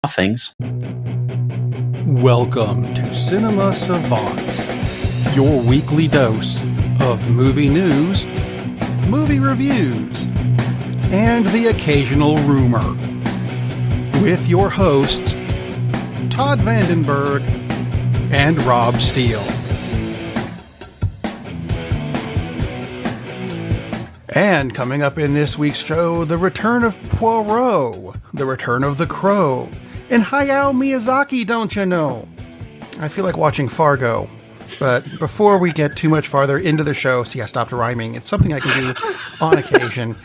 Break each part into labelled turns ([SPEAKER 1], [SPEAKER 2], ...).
[SPEAKER 1] Things.
[SPEAKER 2] Welcome to Cinema Savants, your weekly dose of movie news, movie reviews, and the occasional rumor. With your hosts, Todd Vandenberg and Rob Steele. And coming up in this week's show, the return of Poirot, the return of the Crow, and Hayao Miazaki, don't you know? I feel like watching Fargo. But before we get too much farther into the show, see, I stopped rhyming. It's something I can do on occasion.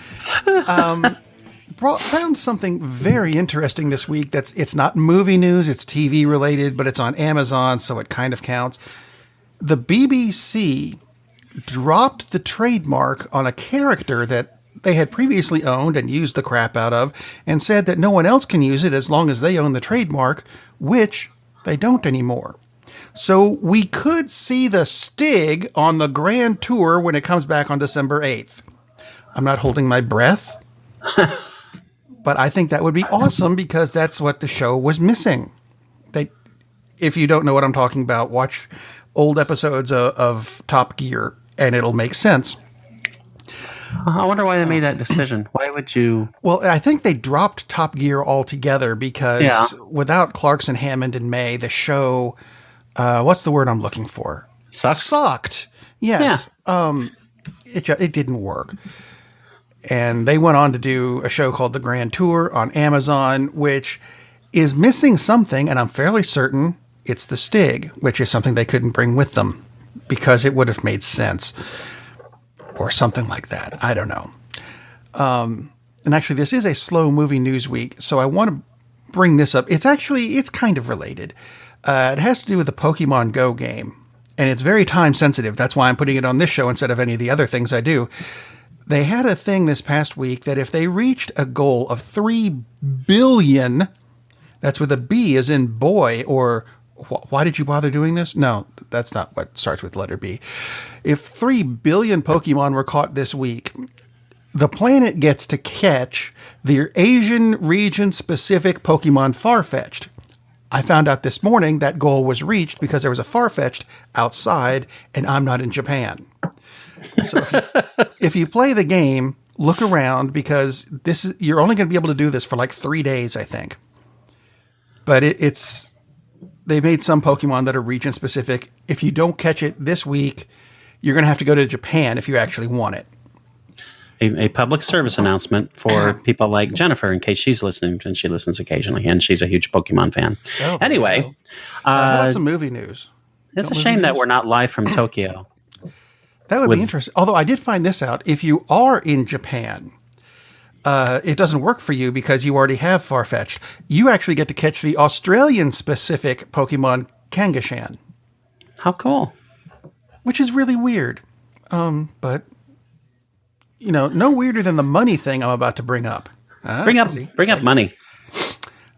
[SPEAKER 2] Found something very interesting this week. It's not movie news, it's TV related, but it's on Amazon, so it kind of counts. The BBC dropped the trademark on a character that they had previously owned and used the crap out of, and said that no one else can use it as long as they own the trademark, which they don't anymore. So we could see the Stig on the Grand Tour when it comes back on December 8th. I'm not holding my breath, but I think that would be awesome because that's what the show was missing. If you don't know what I'm talking about, watch old episodes of Top Gear and it'll make sense.
[SPEAKER 1] I wonder why they made that decision. Why would you?
[SPEAKER 2] Well, I think they dropped Top Gear altogether because without Clarkson, Hammond, and May, the show, what's the word I'm looking for? Sucked. Yes. Yeah. It didn't work. And they went on to do a show called The Grand Tour on Amazon, which is missing something, and I'm fairly certain it's the Stig, which is something they couldn't bring with them because it would have made sense. Or something like that. I don't know. And actually, this is a slow movie news week, so I want to bring this up. It's kind of related. It has to do with the Pokemon Go game, and it's very time sensitive. That's why I'm putting it on this show instead of any of the other things I do. They had a thing this past week that if they reached a goal of 3 billion, that's with a B as in boy, or why did you bother doing this? No, that's not what starts with letter B. If 3 billion Pokemon were caught this week, the planet gets to catch the Asian region-specific Pokemon Farfetch'd. I found out this morning that goal was reached because there was a Farfetch'd outside, and I'm not in Japan. So if you play the game, look around because you're only going to be able to do this for like 3 days, I think. But they made some Pokemon that are region specific. If you don't catch it this week, you're going to have to go to Japan if you actually want it.
[SPEAKER 1] A public service announcement for people like Jennifer, in case she's listening, and she listens occasionally, and she's a huge Pokemon fan.
[SPEAKER 2] Oh,
[SPEAKER 1] anyway.
[SPEAKER 2] How about some movie news?
[SPEAKER 1] It's a shame that we're not live from Tokyo.
[SPEAKER 2] That would be interesting. Although I did find this out. If you are in Japan, it doesn't work for you because you already have Farfetch'd. You actually get to catch the Australian-specific Pokemon Kangaskhan.
[SPEAKER 1] How cool.
[SPEAKER 2] Which is really weird. But, no weirder than the money thing I'm about to bring up.
[SPEAKER 1] Bring up money.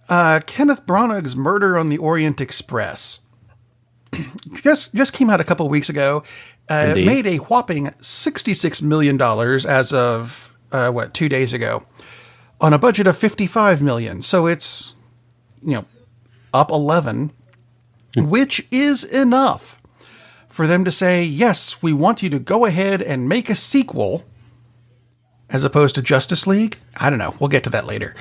[SPEAKER 2] Kenneth Branagh's Murder on the Orient Express. just came out a couple of weeks ago. It made a whopping $66 million as of 2 days ago, on a budget of $55 million. So it's, up 11, which is enough for them to say, yes, we want you to go ahead and make a sequel, as opposed to Justice League. I don't know. We'll get to that later.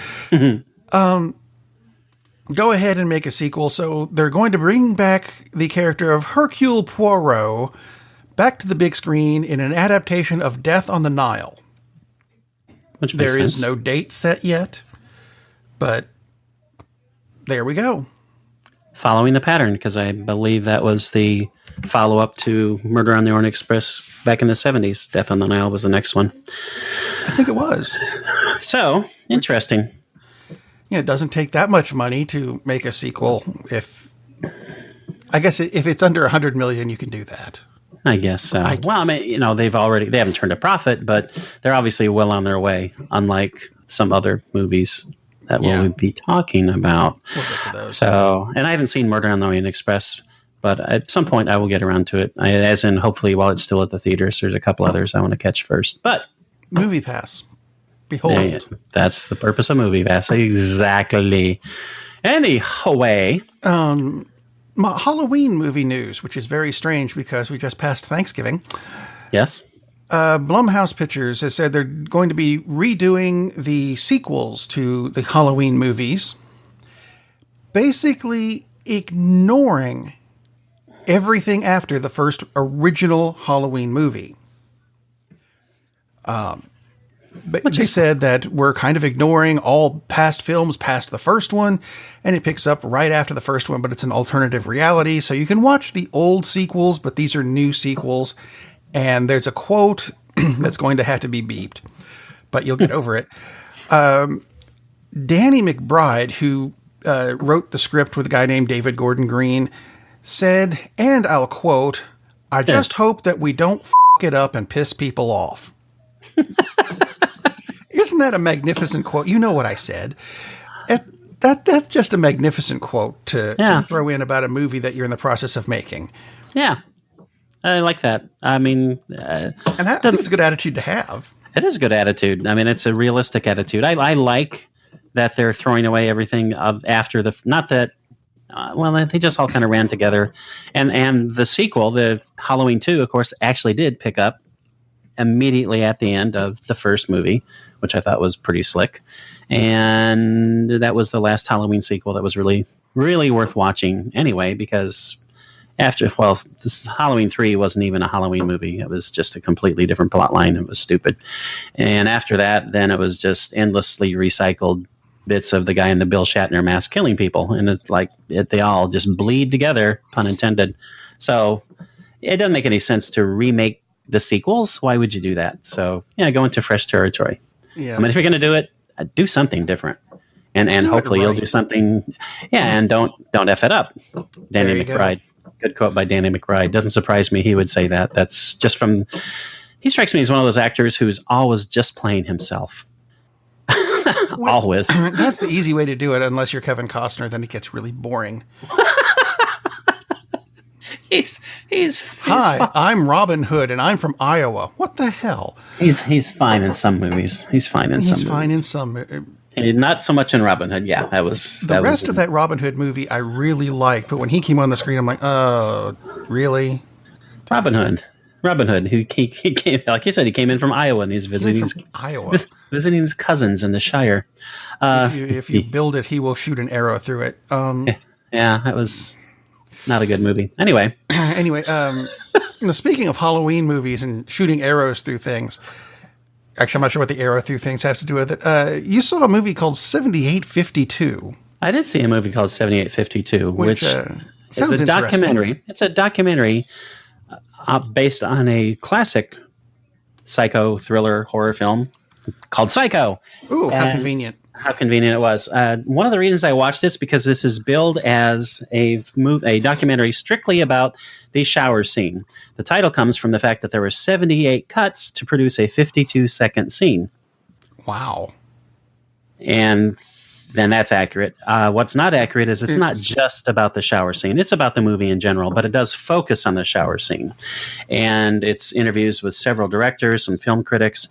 [SPEAKER 2] Go ahead and make a sequel. So they're going to bring back the character of Hercule Poirot back to the big screen in an adaptation of Death on the Nile.
[SPEAKER 1] Which makes sense.
[SPEAKER 2] Is no date set yet, but there we go.
[SPEAKER 1] Following the pattern, because I believe that was the follow-up to Murder on the Orient Express back in the 70s. Death on the Nile was the next one.
[SPEAKER 2] I think it was.
[SPEAKER 1] So, interesting.
[SPEAKER 2] It doesn't take that much money to make a sequel. I guess if it's under $100 million, you can do that.
[SPEAKER 1] I guess so. They haven't turned a profit, but they're obviously well on their way, unlike some other movies that we'll be talking about.
[SPEAKER 2] We'll get to those.
[SPEAKER 1] So, and I haven't seen Murder on the Orient Express, but at some point I will get around to it. As in, hopefully, while it's still at the theaters. There's a couple others I want to catch first. But
[SPEAKER 2] Movie Pass. Behold.
[SPEAKER 1] That's the purpose of movie. That's exactly. Anyway.
[SPEAKER 2] Halloween movie news, which is very strange because we just passed Thanksgiving.
[SPEAKER 1] Yes.
[SPEAKER 2] Blumhouse Pictures has said they're going to be redoing the sequels to the Halloween movies, basically ignoring everything after the first original Halloween movie. But they said that we're kind of ignoring all past films past the first one, and it picks up right after the first one, but it's an alternative reality. So you can watch the old sequels, but these are new sequels. And there's a quote that's going to have to be beeped, but you'll get over it. Danny McBride, who wrote the script with a guy named David Gordon Green, said, and I'll quote, "I just hope that we don't f*** it up and piss people off." Isn't that a magnificent quote? You know what I said. That's just a magnificent quote to throw in about a movie that you're in the process of making.
[SPEAKER 1] Yeah. I like that. I mean...
[SPEAKER 2] and that's a good attitude to have.
[SPEAKER 1] It is a good attitude. I mean, it's a realistic attitude. I like that they're throwing away everything after the... Not that... they just all kind of ran together. And the sequel, the Halloween 2, of course, actually did pick up immediately at the end of the first movie, which I thought was pretty slick. And that was the last Halloween sequel that was really, really worth watching anyway, because this Halloween 3 wasn't even a Halloween movie. It was just a completely different plot line. It was stupid. And after that, then it was just endlessly recycled bits of the guy in the Bill Shatner mask killing people. And it's like they all just bleed together, pun intended. So it doesn't make any sense to remake the sequels. Why would you do that? So go into fresh territory. Yeah. I mean, if you're going to do it, do something different, and hopefully you'll do something. Yeah, and don't F it up. Danny McBride. Good quote by Danny McBride. Doesn't surprise me he would say that. That's just from. He strikes me as one of those actors who's always just playing himself. Always.
[SPEAKER 2] That's the easy way to do it, unless you're Kevin Costner. Then it gets really boring. Hi, I'm Robin Hood, and I'm from Iowa. What the hell?
[SPEAKER 1] He's fine in some movies. He's fine in some. And not so much in Robin Hood. Yeah, that was
[SPEAKER 2] the rest of that Robin Hood movie. I really liked, but when he came on the screen, I'm like, oh, really?
[SPEAKER 1] Robin Hood. He came, like you said, he came in from Iowa, and he's visiting visiting his cousins in the Shire.
[SPEAKER 2] If you build it, he will shoot an arrow through it.
[SPEAKER 1] Yeah, that was. Not a good movie. Anyway,
[SPEAKER 2] speaking of Halloween movies and shooting arrows through things, actually, I'm not sure what the arrow through things has to do with it. You saw a movie called 7852.
[SPEAKER 1] I did see a movie called 7852, which
[SPEAKER 2] sounds
[SPEAKER 1] is a documentary. It's a documentary based on a classic psycho thriller horror film called Psycho.
[SPEAKER 2] Ooh, how convenient.
[SPEAKER 1] How convenient it was. One of the reasons I watched this because this is billed as a documentary strictly about the shower scene. The title comes from the fact that there were 78 cuts to produce a 52-second scene.
[SPEAKER 2] Wow.
[SPEAKER 1] And then that's accurate. What's not accurate is it's not just about the shower scene. It's about the movie in general, but it does focus on the shower scene. And it's interviews with several directors and film critics.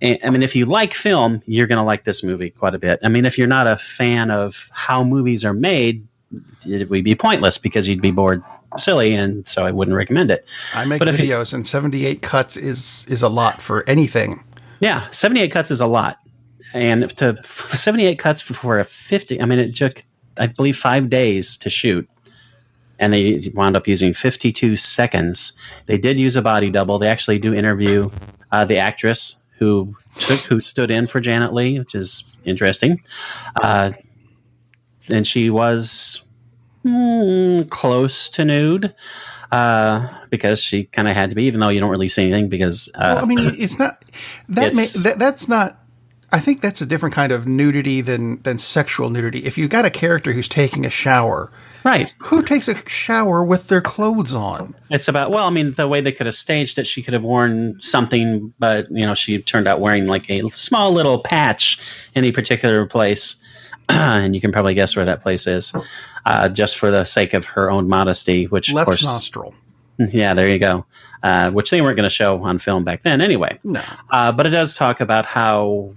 [SPEAKER 1] I mean, if you like film, you're going to like this movie quite a bit. I mean, if you're not a fan of how movies are made, it would be pointless because you'd be bored silly, and so I wouldn't recommend it.
[SPEAKER 2] I make videos, and 78 cuts is a lot for anything.
[SPEAKER 1] Yeah, 78 cuts is a lot. And 78 cuts for a 50, I mean, it took, I believe, 5 days to shoot. And they wound up using 52 seconds. They did use a body double. They actually do interview the actress who stood in for Janet Leigh, which is interesting. And she was close to nude because she kind of had to be, even though you don't really see anything because...
[SPEAKER 2] well, I mean, it's not... That's not... I think that's a different kind of nudity than sexual nudity. If you got a character who's taking a shower...
[SPEAKER 1] Right.
[SPEAKER 2] Who takes a shower with their clothes on?
[SPEAKER 1] It's about, well, I mean, the way they could have staged it, she could have worn something, but, she turned out wearing like a small little patch in a particular place. And you can probably guess where that place is, just for the sake of her own modesty, which,
[SPEAKER 2] left
[SPEAKER 1] of course...
[SPEAKER 2] nostril.
[SPEAKER 1] Yeah, there you go. Which they weren't going to show on film back then anyway.
[SPEAKER 2] No.
[SPEAKER 1] But it does talk about how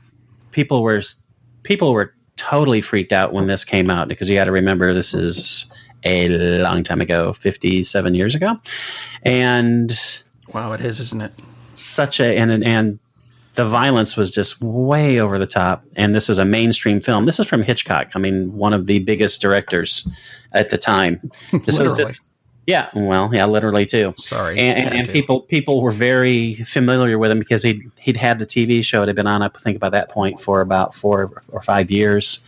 [SPEAKER 1] people were totally freaked out when this came out, because you got to remember this is a long time ago, 57 years ago, and
[SPEAKER 2] wow, it is, isn't it?
[SPEAKER 1] And the violence was just way over the top, and this is a mainstream film. This is from Hitchcock. I mean, one of the biggest directors at the time. Literally too.
[SPEAKER 2] Sorry,
[SPEAKER 1] and people were very familiar with him because he'd had the TV show that had been on, I think, by that point for about 4 or 5 years.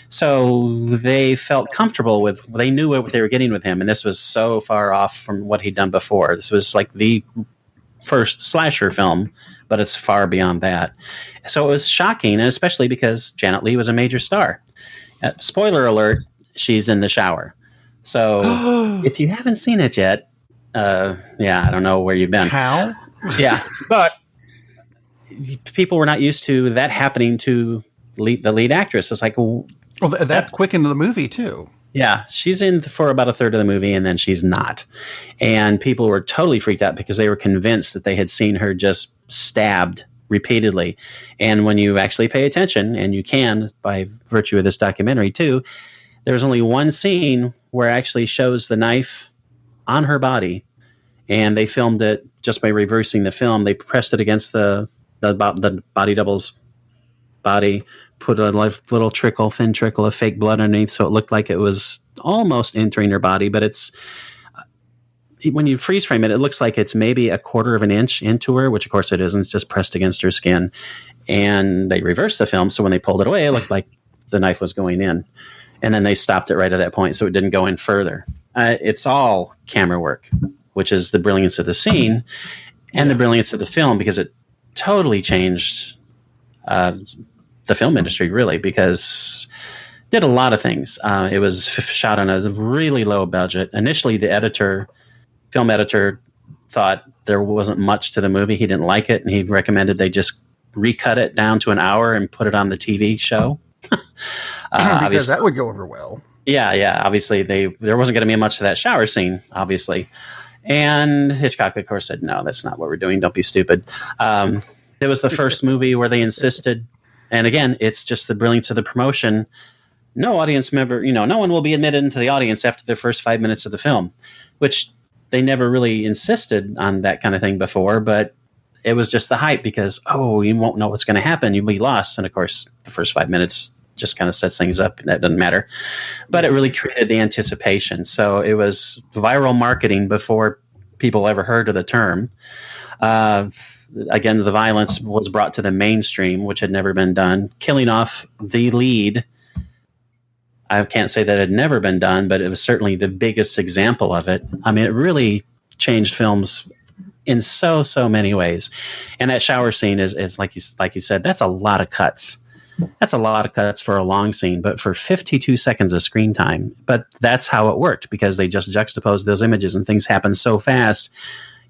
[SPEAKER 1] So they felt comfortable with. They knew what they were getting with him, and this was so far off from what he'd done before. This was like the first slasher film, but it's far beyond that. So it was shocking, and especially because Janet Leigh was a major star. Spoiler alert: she's in the shower. So if you haven't seen it yet, I don't know where you've been.
[SPEAKER 2] How?
[SPEAKER 1] Yeah, but people were not used to that happening to the lead actress. It's like, well,
[SPEAKER 2] that quick into the movie too.
[SPEAKER 1] Yeah, she's in for about a third of the movie, and then she's not. And people were totally freaked out because they were convinced that they had seen her just stabbed repeatedly. And when you actually pay attention, and you can by virtue of this documentary too, there's only one scene where it actually shows the knife on her body, and they filmed it just by reversing the film. They pressed it against the body double's body, put a little thin trickle of fake blood underneath, so it looked like it was almost entering her body. But it's when you freeze frame it, it looks like it's maybe a quarter of an inch into her, which of course it isn't. It's just pressed against her skin. And they reversed the film, so when they pulled it away, it looked like the knife was going in. And then they stopped it right at that point, so it didn't go in further. It's all camera work, which is the brilliance of the scene and the brilliance of the film, because it totally changed the film industry, really, because it did a lot of things. It was shot on a really low budget. Initially, the film editor, thought there wasn't much to the movie. He didn't like it, and he recommended they just recut it down to an hour and put it on the TV show.
[SPEAKER 2] Because that would go over well.
[SPEAKER 1] Yeah. Obviously, there wasn't going to be much to that shower scene, obviously. And Hitchcock, of course, said, no, that's not what we're doing. Don't be stupid. It was the first movie where they insisted, and again, it's just the brilliance of the promotion. No audience member, no one will be admitted into the audience after the first 5 minutes of the film, which they never really insisted on that kind of thing before, but it was just the hype because, you won't know what's going to happen. You'll be lost. And of course, the first 5 minutes just kind of sets things up. That doesn't matter. But it really created the anticipation. So it was viral marketing before people ever heard of the term. Again, the violence was brought to the mainstream, which had never been done. Killing off the lead, I can't say that it had never been done, but it was certainly the biggest example of it. I mean, it really changed films in so many ways. And that shower scene is like you said, that's a lot of cuts. That's a lot of cuts for a long scene, but for 52 seconds of screen time. But that's how it worked, because they just juxtaposed those images and things happen so fast.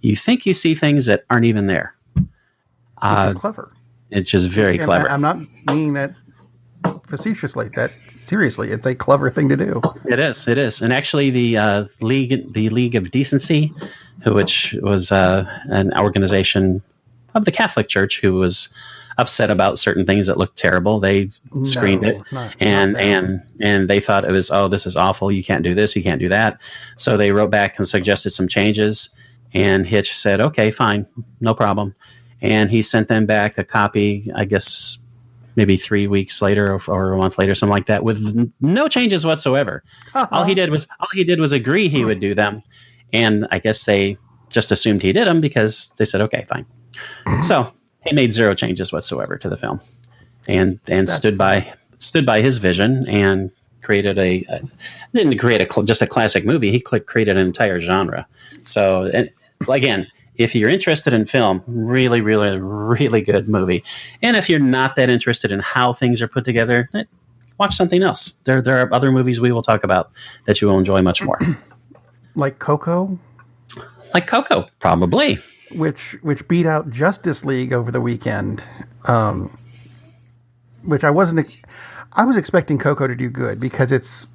[SPEAKER 1] You think you see things that aren't even there.
[SPEAKER 2] It's clever.
[SPEAKER 1] It's just very clever.
[SPEAKER 2] I'm not meaning that facetiously. That seriously, it's a clever thing to do.
[SPEAKER 1] It is. And actually, the League of Decency, which was an organization of the Catholic Church who was upset about certain things that looked terrible, they screened it, and they thought it was, this is awful. You can't do this. You can't do that. So they wrote back and suggested some changes. And Hitch said, okay, fine, no problem. And he sent them back a copy, I guess, maybe 3 weeks later or a month later, something like that, with no changes whatsoever. All he did was agree he would do them. And I guess they just assumed he did them because they said, okay, fine. So he made zero changes whatsoever to the film, and stood by his vision and created didn't create just a classic movie. He created an entire genre. So, and again, if you're interested in film, really, really, really good movie. And if you're not that interested in how things are put together, watch something else. There are other movies we will talk about that you will enjoy much more.
[SPEAKER 2] Like Coco?
[SPEAKER 1] Like Coco, probably.
[SPEAKER 2] Which beat out Justice League over the weekend. Which I was expecting Coco to do good, because it's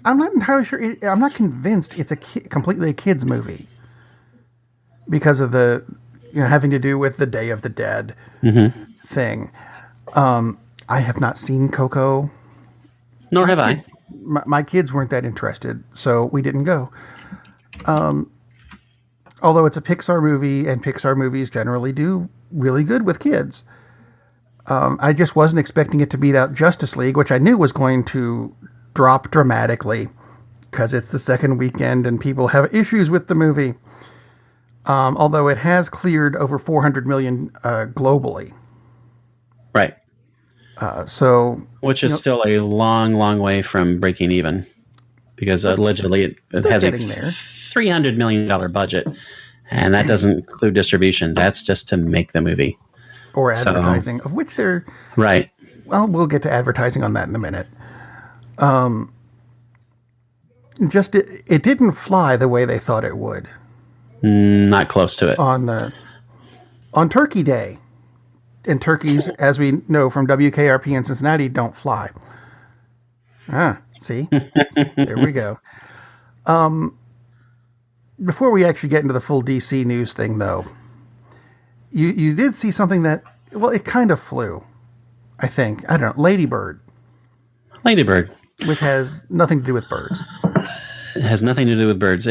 [SPEAKER 2] I'm not entirely sure. I'm not convinced it's completely a kids movie, because of the having to do with the Day of the Dead thing. I have not seen Coco.
[SPEAKER 1] Nor have I.
[SPEAKER 2] My kids weren't that interested, so we didn't go. Although it's a Pixar movie, and Pixar movies generally do really good with kids. I just wasn't expecting it to beat out Justice League, which I knew was going to drop dramatically because it's the second weekend and people have issues with the movie. Although it has cleared over 400 million globally.
[SPEAKER 1] Right. Which is still a long, long way from breaking even, because allegedly it has a $300 million budget, and that doesn't include distribution. That's just to make the movie.
[SPEAKER 2] Or advertising, of which they're...
[SPEAKER 1] Right.
[SPEAKER 2] Well, we'll get to advertising on that in a minute. It didn't fly the way they thought it would.
[SPEAKER 1] Not close to it.
[SPEAKER 2] On Turkey Day. And turkeys, as we know from WKRP in Cincinnati, don't fly. See? There we go. Before we actually get into the full DC news thing, though, you did see something that, well, it kind of flew, I think. I don't know. Lady Bird. Which has nothing to do with birds.
[SPEAKER 1] It has nothing to do with birds.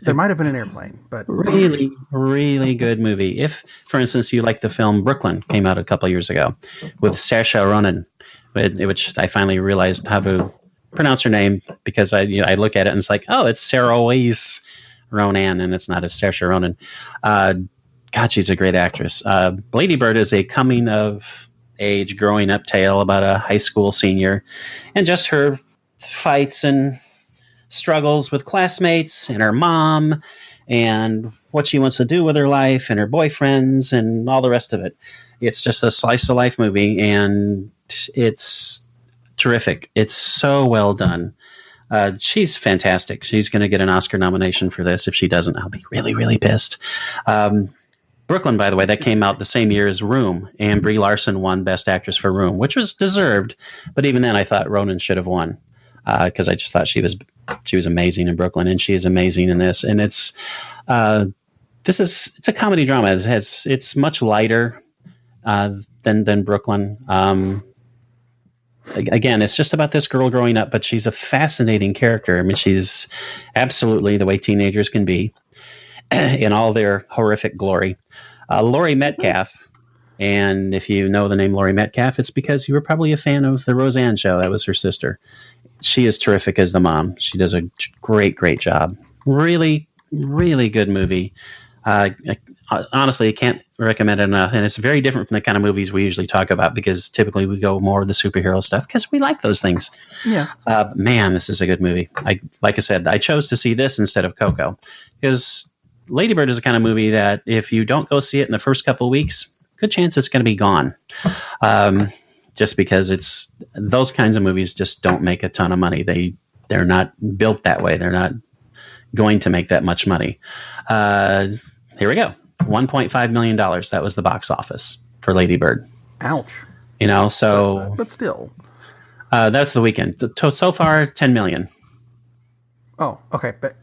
[SPEAKER 2] There might have been an airplane, but...
[SPEAKER 1] Really, really good movie. If, for instance, you like the film Brooklyn, came out a couple years ago, with Saoirse Ronan, which I finally realized how to pronounce her name, because I look at it and it's like, oh, it's Saoirse Ronan, and it's not a Saoirse Ronan. God, she's a great actress. Lady Bird is a coming-of-age, growing-up tale about a high school senior, and just her fights and struggles with classmates and her mom and what she wants to do with her life and her boyfriends and all the rest of it. It's just a slice of life movie, and it's terrific. It's so well done. She's fantastic. She's going to get an Oscar nomination for this. If she doesn't, I'll be really, really pissed. Brooklyn, by the way, that came out the same year as Room, and Brie Larson won Best Actress for Room, which was deserved. But even then, I thought Ronan should have won, because I just thought she was amazing in Brooklyn, and she is amazing in this. And it's a comedy drama. It's much lighter than Brooklyn. Again, it's just about this girl growing up, but she's a fascinating character. I mean, she's absolutely the way teenagers can be in all their horrific glory. Laurie Metcalf, and if you know the name Laurie Metcalf, it's because you were probably a fan of The Roseanne Show. That was her sister. She is terrific as the mom. She does a great, great job. Really, really good movie. Honestly, I can't recommend it enough. And it's very different from the kind of movies we usually talk about, because typically we go more of the superhero stuff because we like those things.
[SPEAKER 2] Yeah.
[SPEAKER 1] Man, this is a good movie. Like I said, I chose to see this instead of Coco, because Lady Bird is the kind of movie that if you don't go see it in the first couple of weeks, good chance it's going to be gone. Just because it's those kinds of movies just don't make a ton of money. They're not built that way. They're not going to make that much money. Here we go. $1.5 million. That was the box office for Lady Bird.
[SPEAKER 2] Ouch.
[SPEAKER 1] But
[SPEAKER 2] still.
[SPEAKER 1] That's the weekend. So far, 10 million.
[SPEAKER 2] Oh, okay. But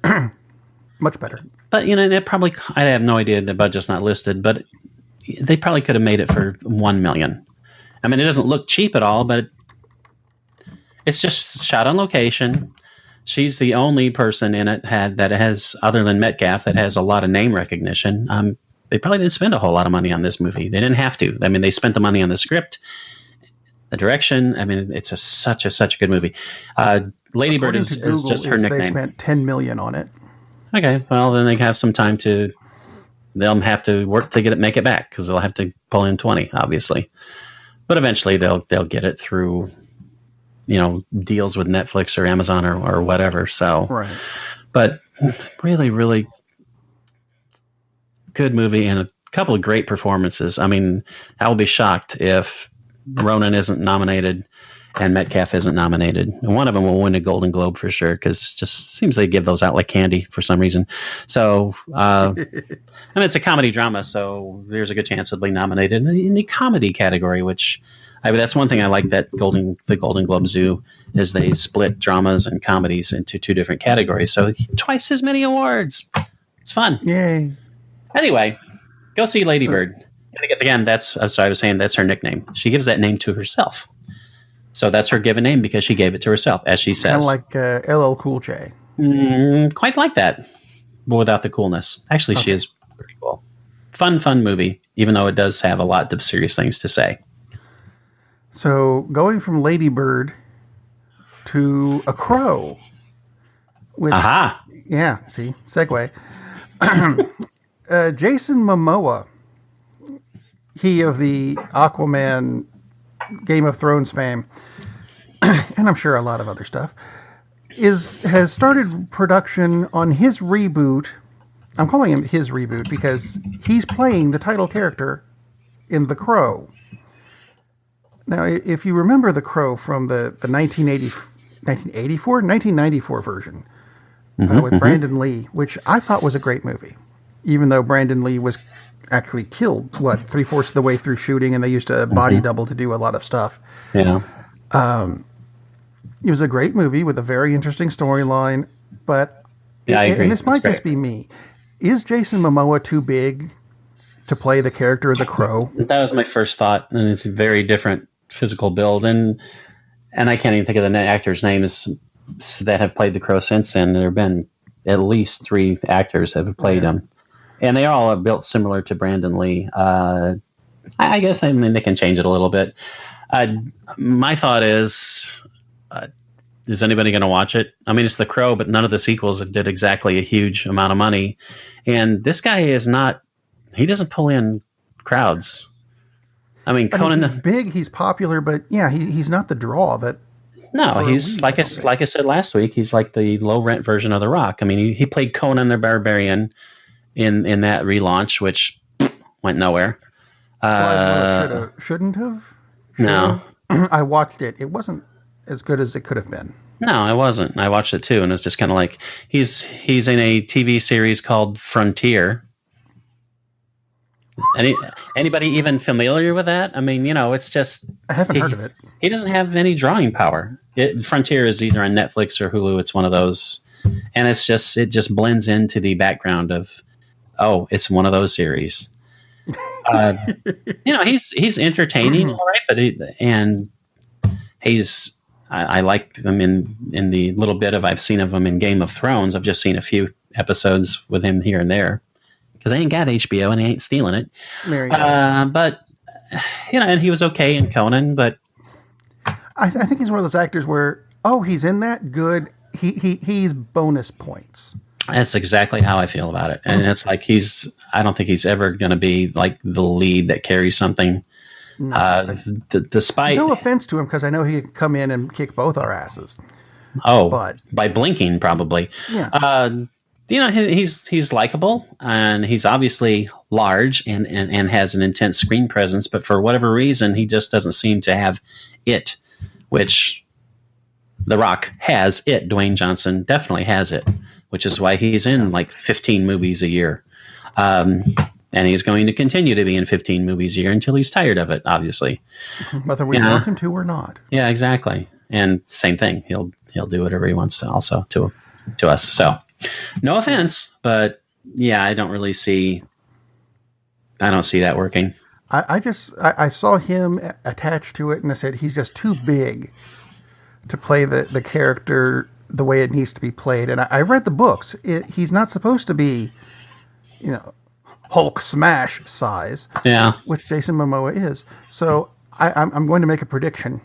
[SPEAKER 2] much better.
[SPEAKER 1] But, it probably, I have no idea, the budget's not listed, but they probably could have made it for 1 million. I mean, it doesn't look cheap at all, but it's just shot on location. She's the only person in it that has, other than Metcalf, that has a lot of name recognition. They probably didn't spend a whole lot of money on this movie. They didn't have to. I mean, they spent the money on the script, the direction. I mean, it's such a good movie. Lady Bird is just her nickname.
[SPEAKER 2] They spent $10 million on it.
[SPEAKER 1] Okay, well, then they have some time they'll have to work to make it back, because they'll have to pull in 20, obviously. But eventually they'll get it through, deals with Netflix or Amazon or whatever. So,
[SPEAKER 2] right.
[SPEAKER 1] But really, really good movie, and a couple of great performances. I mean, I will be shocked if Ronan isn't nominated and Metcalf isn't nominated. And one of them will win a Golden Globe for sure, because it just seems they give those out like candy for some reason. So, it's a comedy drama, so there's a good chance it'll be nominated in the comedy category, which that's one thing I like that the Golden Globes do, is they split dramas and comedies into two different categories. So twice as many awards. It's fun.
[SPEAKER 2] Yay.
[SPEAKER 1] Anyway, go see Lady Bird. Again, that's what I was saying. That's her nickname. She gives that name to herself. So that's her given name because she gave it to herself, as she says.
[SPEAKER 2] Kind of like LL Cool J.
[SPEAKER 1] Quite like that, but without the coolness. Actually, She is pretty cool. Fun movie, even though it does have a lot of serious things to say.
[SPEAKER 2] So going from Lady Bird to A Crow.
[SPEAKER 1] Aha!
[SPEAKER 2] Yeah, see? Segue. Jason Momoa, he of the Aquaman, Game of Thrones fame, and I'm sure a lot of other stuff, has started production on his reboot. I'm calling him his reboot because he's playing the title character in The Crow. Now, if you remember The Crow from the 1994 version with Brandon Lee, which I thought was a great movie, even though Brandon Lee was actually killed, 3/4 of the way through shooting, and they used a body double to do a lot of stuff.
[SPEAKER 1] Yeah.
[SPEAKER 2] It was a great movie with a very interesting storyline, but
[SPEAKER 1] I agree.
[SPEAKER 2] And this might just be me. Is Jason Momoa too big to play the character of the Crow?
[SPEAKER 1] That was my first thought, and it's a very different physical build, and I can't even think of the actors' names that have played the Crow since then. There have been at least 3 actors that have played him, and they all are built similar to Brandon Lee. I guess they can change it a little bit. My thought is anybody going to watch it? I mean, it's The Crow, but none of the sequels did exactly a huge amount of money. And this guy is not, he doesn't pull in crowds. I mean, Conan.
[SPEAKER 2] He's big, he's popular, but yeah, he's not the draw that.
[SPEAKER 1] No, he's like I said last week, he's like the low rent version of The Rock. I mean, he played Conan the Barbarian in that relaunch, which went nowhere.
[SPEAKER 2] Shouldn't have.
[SPEAKER 1] No.
[SPEAKER 2] I watched it. It wasn't as good as it could have been.
[SPEAKER 1] No, it wasn't. I watched it too, and it's just kind of like he's in a TV series called Frontier. Anybody even familiar with that? I mean, it's just
[SPEAKER 2] I haven't heard of it.
[SPEAKER 1] He doesn't have any drawing power. Frontier is either on Netflix or Hulu. It's one of those, and it just blends into the background of, it's one of those series. He's entertaining, all right, but I like them in the little bit I've seen of him in Game of Thrones. I've just seen a few episodes with him here and there because I ain't got HBO and I ain't stealing it. But and he was okay in Conan, but
[SPEAKER 2] I think he's one of those actors where he's in that good. He's bonus points.
[SPEAKER 1] That's exactly how I feel about it, and it's like I don't think he's ever going to be like the lead that carries something. No. Despite
[SPEAKER 2] no offense to him, because I know he could come in and kick both our asses.
[SPEAKER 1] But by blinking, probably.
[SPEAKER 2] Yeah.
[SPEAKER 1] He's likable, and he's obviously large and has an intense screen presence. But for whatever reason, he just doesn't seem to have it, which The Rock has it. Dwayne Johnson definitely has it, which is why he's in like 15 movies a year. And he's going to continue to be in 15 movies a year until he's tired of it, obviously.
[SPEAKER 2] Whether we want him to or not.
[SPEAKER 1] Yeah, exactly. And same thing. He'll do whatever he wants to also to us. So no offense, but yeah, I don't see that working.
[SPEAKER 2] I saw him attached to it and I said, he's just too big to play the character the way it needs to be played. And I read the books. He's not supposed to be, Hulk smash size, which Jason Momoa is. So I'm going to make a prediction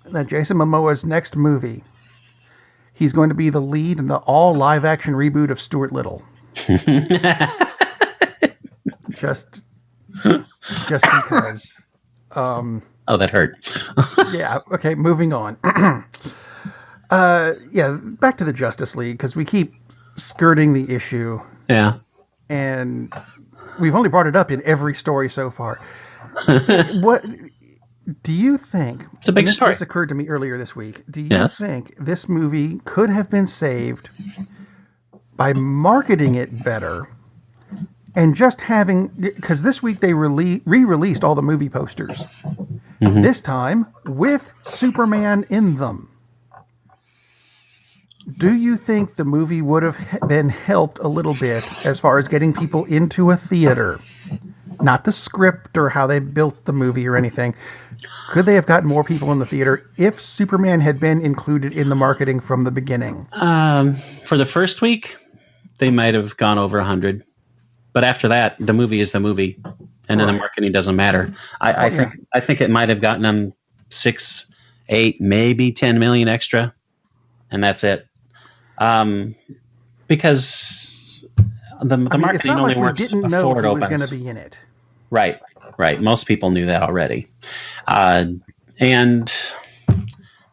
[SPEAKER 2] that Jason Momoa's next movie, he's going to be the lead in the all live action reboot of Stuart Little. just because.
[SPEAKER 1] That hurt.
[SPEAKER 2] Yeah. Okay. Moving on. Back to the Justice League, because we keep skirting the issue.
[SPEAKER 1] Yeah.
[SPEAKER 2] And we've only brought it up in every story so far. What do you think?
[SPEAKER 1] It's a big story.
[SPEAKER 2] This occurred to me earlier this week. Do you think this movie could have been saved by marketing it better and just having, because this week they re-released all the movie posters, this time with Superman in them. Do you think the movie would have been helped a little bit as far as getting people into a theater not the script or how they built the movie or anything. Could they have gotten more people in the theater if Superman had been included in the marketing from the beginning?
[SPEAKER 1] For the first week, they might have gone over 100. But after that, the movie is the movie, and then the marketing doesn't matter. I think it might have gotten them 6, 8, maybe 10 million extra, and that's it. Because the marketing only works before it opens.
[SPEAKER 2] Was going to be in it.
[SPEAKER 1] Right. Most people knew that already, and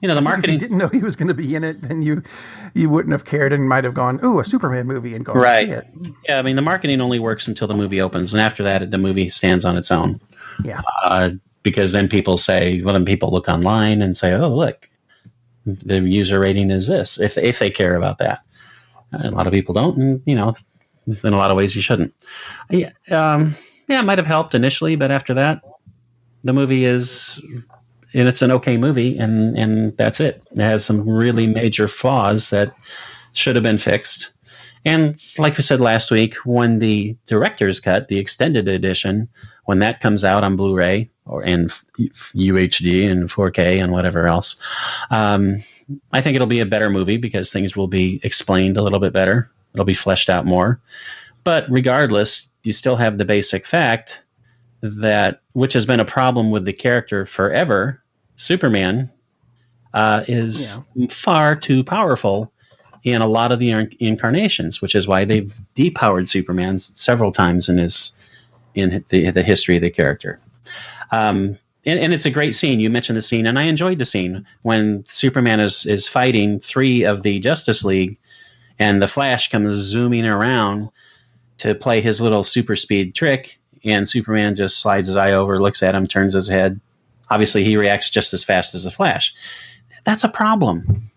[SPEAKER 1] the marketing.
[SPEAKER 2] If you didn't know he was going to be in it, then you wouldn't have cared and might have gone, "Ooh, a Superman movie," and gone to see it.
[SPEAKER 1] Yeah, I mean, the marketing only works until the movie opens, and after that, the movie stands on its own.
[SPEAKER 2] Yeah.
[SPEAKER 1] Because then people look online and say, "Oh, look, the user rating is this." If they care about that, a lot of people don't, and in a lot of ways, you shouldn't. Yeah, it might have helped initially, but after that, the movie is. And it's an okay movie, and that's it. It has some really major flaws that should have been fixed. And like we said last week, when the director's cut, the extended edition, when that comes out on Blu-ray or in UHD and 4K and whatever else, I think it'll be a better movie because things will be explained a little bit better. It'll be fleshed out more. But regardless, you still have the basic fact that, which has been a problem with the character forever, Superman is far too powerful in a lot of the incarnations, which is why they've depowered Superman several times in the history of the character. And it's a great scene. You mentioned the scene, and I enjoyed the scene when Superman is fighting 3 of the Justice League, and the Flash comes zooming around to play his little super speed trick. And Superman just slides his eye over, looks at him, turns his head. Obviously, he reacts just as fast as the Flash. That's a problem.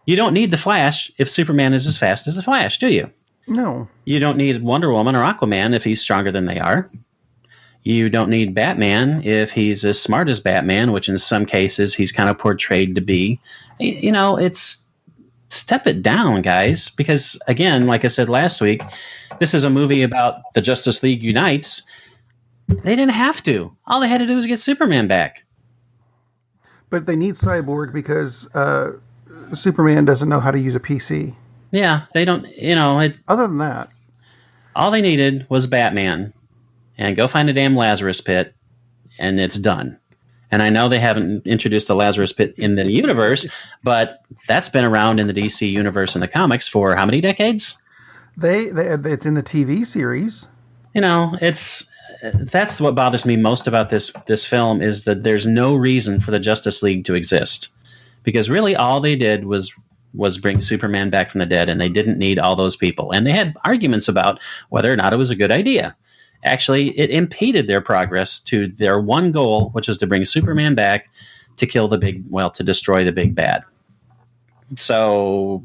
[SPEAKER 1] You don't need the Flash if Superman is as fast as the Flash, do you?
[SPEAKER 2] No.
[SPEAKER 1] You don't need Wonder Woman or Aquaman if he's stronger than they are. You don't need Batman if he's as smart as Batman, which in some cases he's kind of portrayed to be. It's step it down, guys. Because, again, like I said last week, this is a movie about the Justice League unites. They didn't have to. All they had to do was get Superman back.
[SPEAKER 2] But they need Cyborg because Superman doesn't know how to use a PC.
[SPEAKER 1] Yeah, they don't,
[SPEAKER 2] Other than that.
[SPEAKER 1] All they needed was Batman. And go find a damn Lazarus Pit, and it's done. And I know they haven't introduced the Lazarus Pit in the universe, but that's been around in the DC universe in the comics for how many decades?
[SPEAKER 2] It's in the TV series.
[SPEAKER 1] That's what bothers me most about this film is that there's no reason for the Justice League to exist, because really all they did was bring Superman back from the dead, and they didn't need all those people. And they had arguments about whether or not it was a good idea. Actually, it impeded their progress to their one goal, which was to bring Superman back to to destroy the big bad. So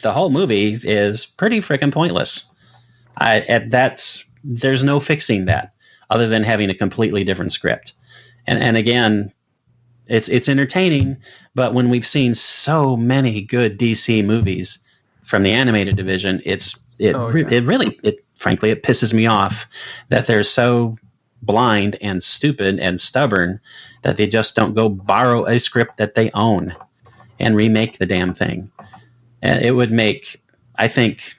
[SPEAKER 1] the whole movie is pretty freaking pointless. There's no fixing that other than having a completely different script. And again, it's entertaining, but when we've seen so many good DC movies from the animated division, frankly, it pisses me off that they're so blind and stupid and stubborn that they just don't go borrow a script that they own and remake the damn thing. And it would make, I think,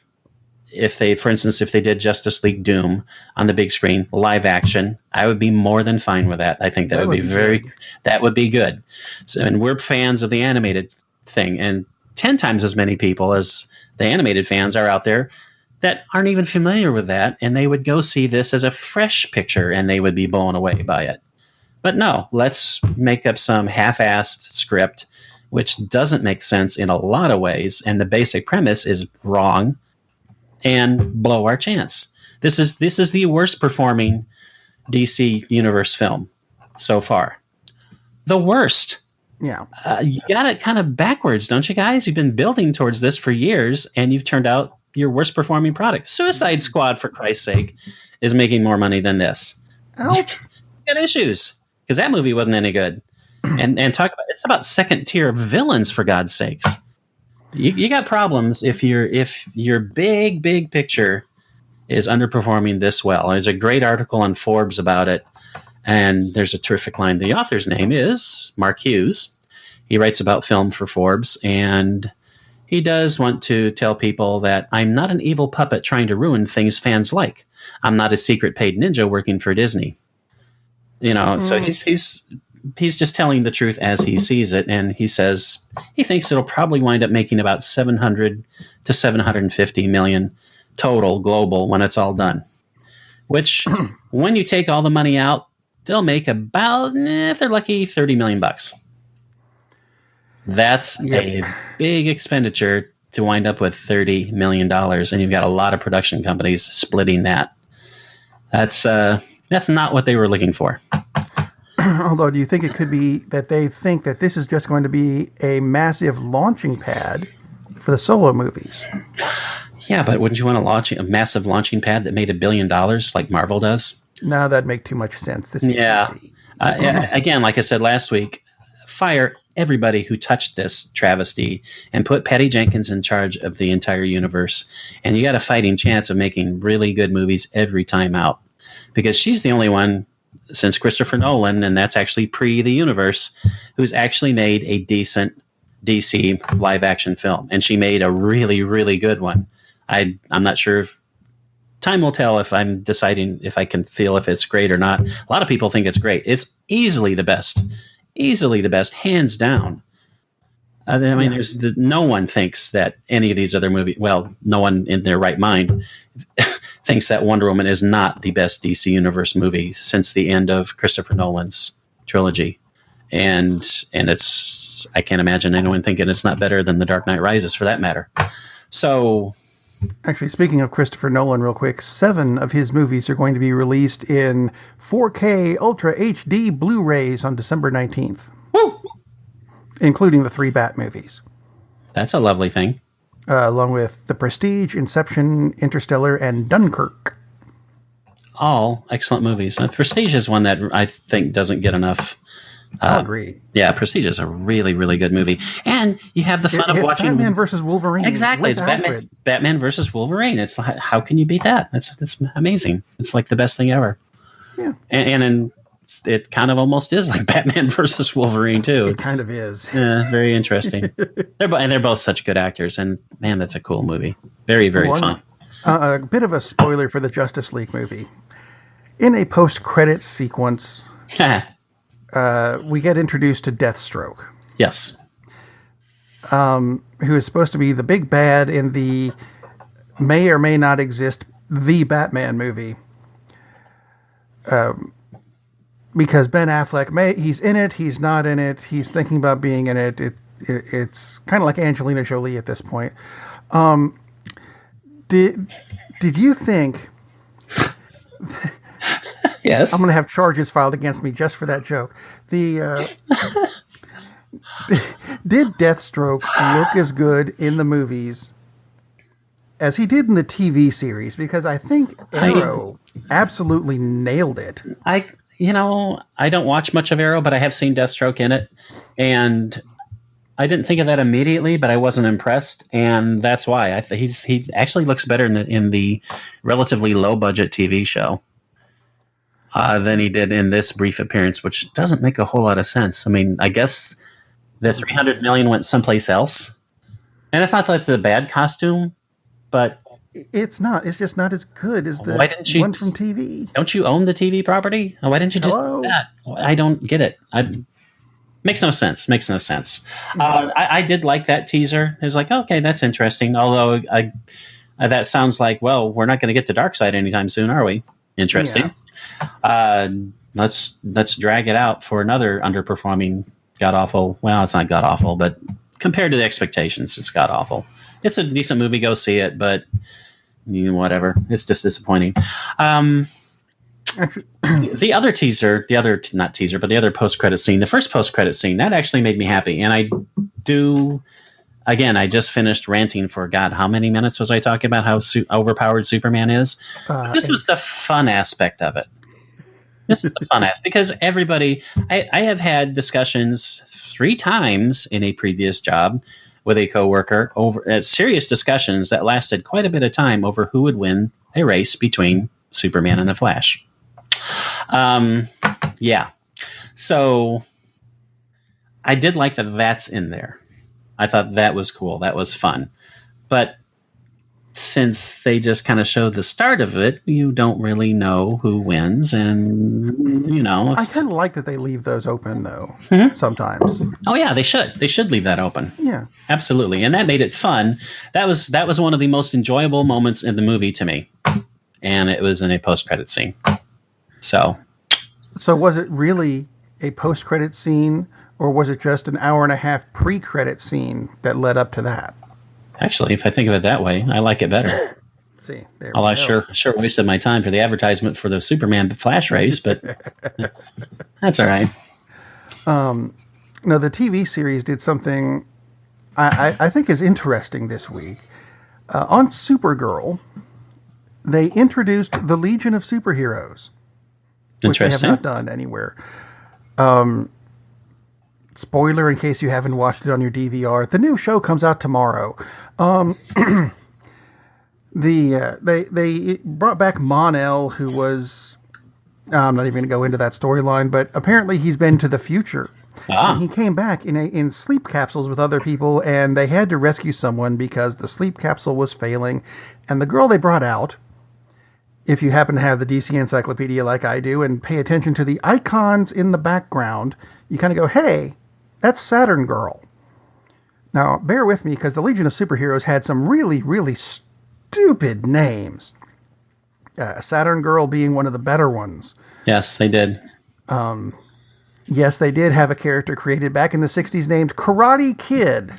[SPEAKER 1] if they did Justice League Doom on the big screen, live action, I would be more than fine with that. I think that would be good. So, and we're fans of the animated thing, and 10 times as many people as the animated fans are out there that aren't even familiar with that, and they would go see this as a fresh picture, and they would be blown away by it. But no, let's make up some half-assed script, which doesn't make sense in a lot of ways, and the basic premise is wrong, and blow our chance. This is the worst performing DC Universe film so far. The worst.
[SPEAKER 2] Yeah.
[SPEAKER 1] You got it kind of backwards, don't you guys? You've been building towards this for years, and you've turned out your worst performing product. Suicide Squad, for Christ's sake, is making more money than this.
[SPEAKER 2] Out.
[SPEAKER 1] Got issues because that movie wasn't any good. And it's about second tier villains, for God's sakes. You got problems if your big picture is underperforming this well. There's a great article on Forbes about it, and there's a terrific line. The author's name is Mark Hughes. He writes about film for Forbes, and he does want to tell people that I'm not an evil puppet trying to ruin things fans like. I'm not a secret paid ninja working for Disney. So he's just telling the truth as he sees it, and he says he thinks it'll probably wind up making about 700 to 750 million total global when it's all done. Which, when you take all the money out, they'll make about, if they're lucky, $30 million. That's a big expenditure to wind up with $30 million, and you've got a lot of production companies splitting that. That's not what they were looking for.
[SPEAKER 2] Although, do you think it could be that they think that this is just going to be a massive launching pad for the solo movies?
[SPEAKER 1] Yeah, but wouldn't you want to launch a massive launching pad that made $1 billion like Mar-vell does?
[SPEAKER 2] No, that'd make too much sense. This is
[SPEAKER 1] again, like I said last week, fire everybody who touched this travesty and put Patty Jenkins in charge of the entire universe. And you got a fighting chance of making really good movies every time out. Because she's the only one since Christopher Nolan, and that's actually pre the universe, who's actually made a decent DC live action film. And she made a really, really good one. I'm not sure if time will tell if I'm deciding if I can feel if it's great or not. A lot of people think it's great. It's easily the best, hands down. There's no one thinks that any of these other movies, well, no one in their right mind thinks that Wonder Woman is not the best DC Universe movie since the end of Christopher Nolan's trilogy. And it's, I can't imagine anyone thinking it's not better than The Dark Knight Rises for that matter. So,
[SPEAKER 2] actually, speaking of Christopher Nolan real quick, 7 of his movies are going to be released in 4K Ultra HD Blu-rays on December 19th.
[SPEAKER 1] Woo!
[SPEAKER 2] Including the 3 Bat movies.
[SPEAKER 1] That's a lovely thing.
[SPEAKER 2] Along with The Prestige, Inception, Interstellar, and Dunkirk.
[SPEAKER 1] All excellent movies. Prestige is one that I think doesn't get enough.
[SPEAKER 2] I agree.
[SPEAKER 1] Yeah, Prestige is a really, really good movie. And you have the fun of watching
[SPEAKER 2] Batman versus Wolverine.
[SPEAKER 1] Exactly. It's Batman versus Wolverine. It's like, how can you beat that? That's amazing. It's like the best thing ever.
[SPEAKER 2] Yeah.
[SPEAKER 1] And it kind of almost is like Batman versus Wolverine too.
[SPEAKER 2] It kind of is.
[SPEAKER 1] Yeah, very interesting. They're both such good actors, and man, that's a cool movie. Very, very fun.
[SPEAKER 2] A bit of a spoiler for the Justice League movie. In a post-credits sequence, we get introduced to Deathstroke.
[SPEAKER 1] Yes.
[SPEAKER 2] Who is supposed to be the big bad in the may or may not exist The Batman movie. Because Ben Affleck, he's in it, he's not in it, he's thinking about being in it. It's kind of like Angelina Jolie at this point. Did you think...
[SPEAKER 1] Yes.
[SPEAKER 2] I'm going to have charges filed against me just for that joke. Did Deathstroke look as good in the movies as he did in the TV series? Because I think Arrow absolutely nailed it.
[SPEAKER 1] I don't watch much of Arrow, but I have seen Deathstroke in it, and I didn't think of that immediately, but I wasn't impressed, and that's why he actually looks better in the relatively low budget TV show than he did in this brief appearance, which doesn't make a whole lot of sense. I mean, I guess the $300 million went someplace else, and it's not that it's a bad costume, but
[SPEAKER 2] it's not. It's just not as good as the one from TV.
[SPEAKER 1] Don't you own the TV property? Why didn't you just do that? I don't get it. Makes no sense. I did like that teaser. It was like, okay, that's interesting. Although that sounds like, well, we're not going to get to Darkseid anytime soon, are we? Interesting. Yeah. Let's drag it out for another underperforming, god-awful. Well, it's not god-awful, but compared to the expectations, it's god-awful. It's a decent movie. Go see it, but whatever. It's just disappointing. The other teaser, the other post-credit scene, the first post-credit scene, that actually made me happy. And I just finished ranting for, God, how many minutes was I talking about how overpowered Superman is? This was the fun aspect of it. This is the fun aspect. Because everybody, I have had discussions 3 times in a previous job with a coworker over at serious discussions that lasted quite a bit of time over who would win a race between Superman and the Flash. Yeah. So I did like that that's in there. I thought that was cool. That was fun. But since they just kind of showed the start of it, you don't really know who wins. And, you know.
[SPEAKER 2] I kind of like that they leave those open, though, sometimes.
[SPEAKER 1] Oh, yeah, they should. They should leave that open.
[SPEAKER 2] Yeah.
[SPEAKER 1] Absolutely. And that made it fun. That was one of the most enjoyable moments in the movie to me. And it was in a post-credit scene. So
[SPEAKER 2] was it really a post-credit scene, or was it just an hour and a half pre-credit scene that led up to that?
[SPEAKER 1] Actually, if I think of it that way, I like it better.
[SPEAKER 2] See, there
[SPEAKER 1] well, I sure wasted my time for the advertisement for the Superman Flash race, but that's all right.
[SPEAKER 2] No, the TV series did something I think is interesting this week. On Supergirl, they introduced the Legion of Superheroes, which they have not done anywhere. Spoiler in case you haven't watched it on your DVR. The new show comes out tomorrow. They brought back Mon-El, who was... I'm not even going to go into that storyline, but apparently he's been to the future. And he came back in sleep capsules with other people, and they had to rescue someone because the sleep capsule was failing. And the girl they brought out, if you happen to have the DC Encyclopedia like I do and pay attention to the icons in the background, you kind of go, hey, that's Saturn Girl. Now, bear with me, because the Legion of Superheroes had some really, really stupid names. Saturn Girl being one of the better ones.
[SPEAKER 1] Yes, they did.
[SPEAKER 2] Yes, they did have a character created back in the 60s named Karate Kid.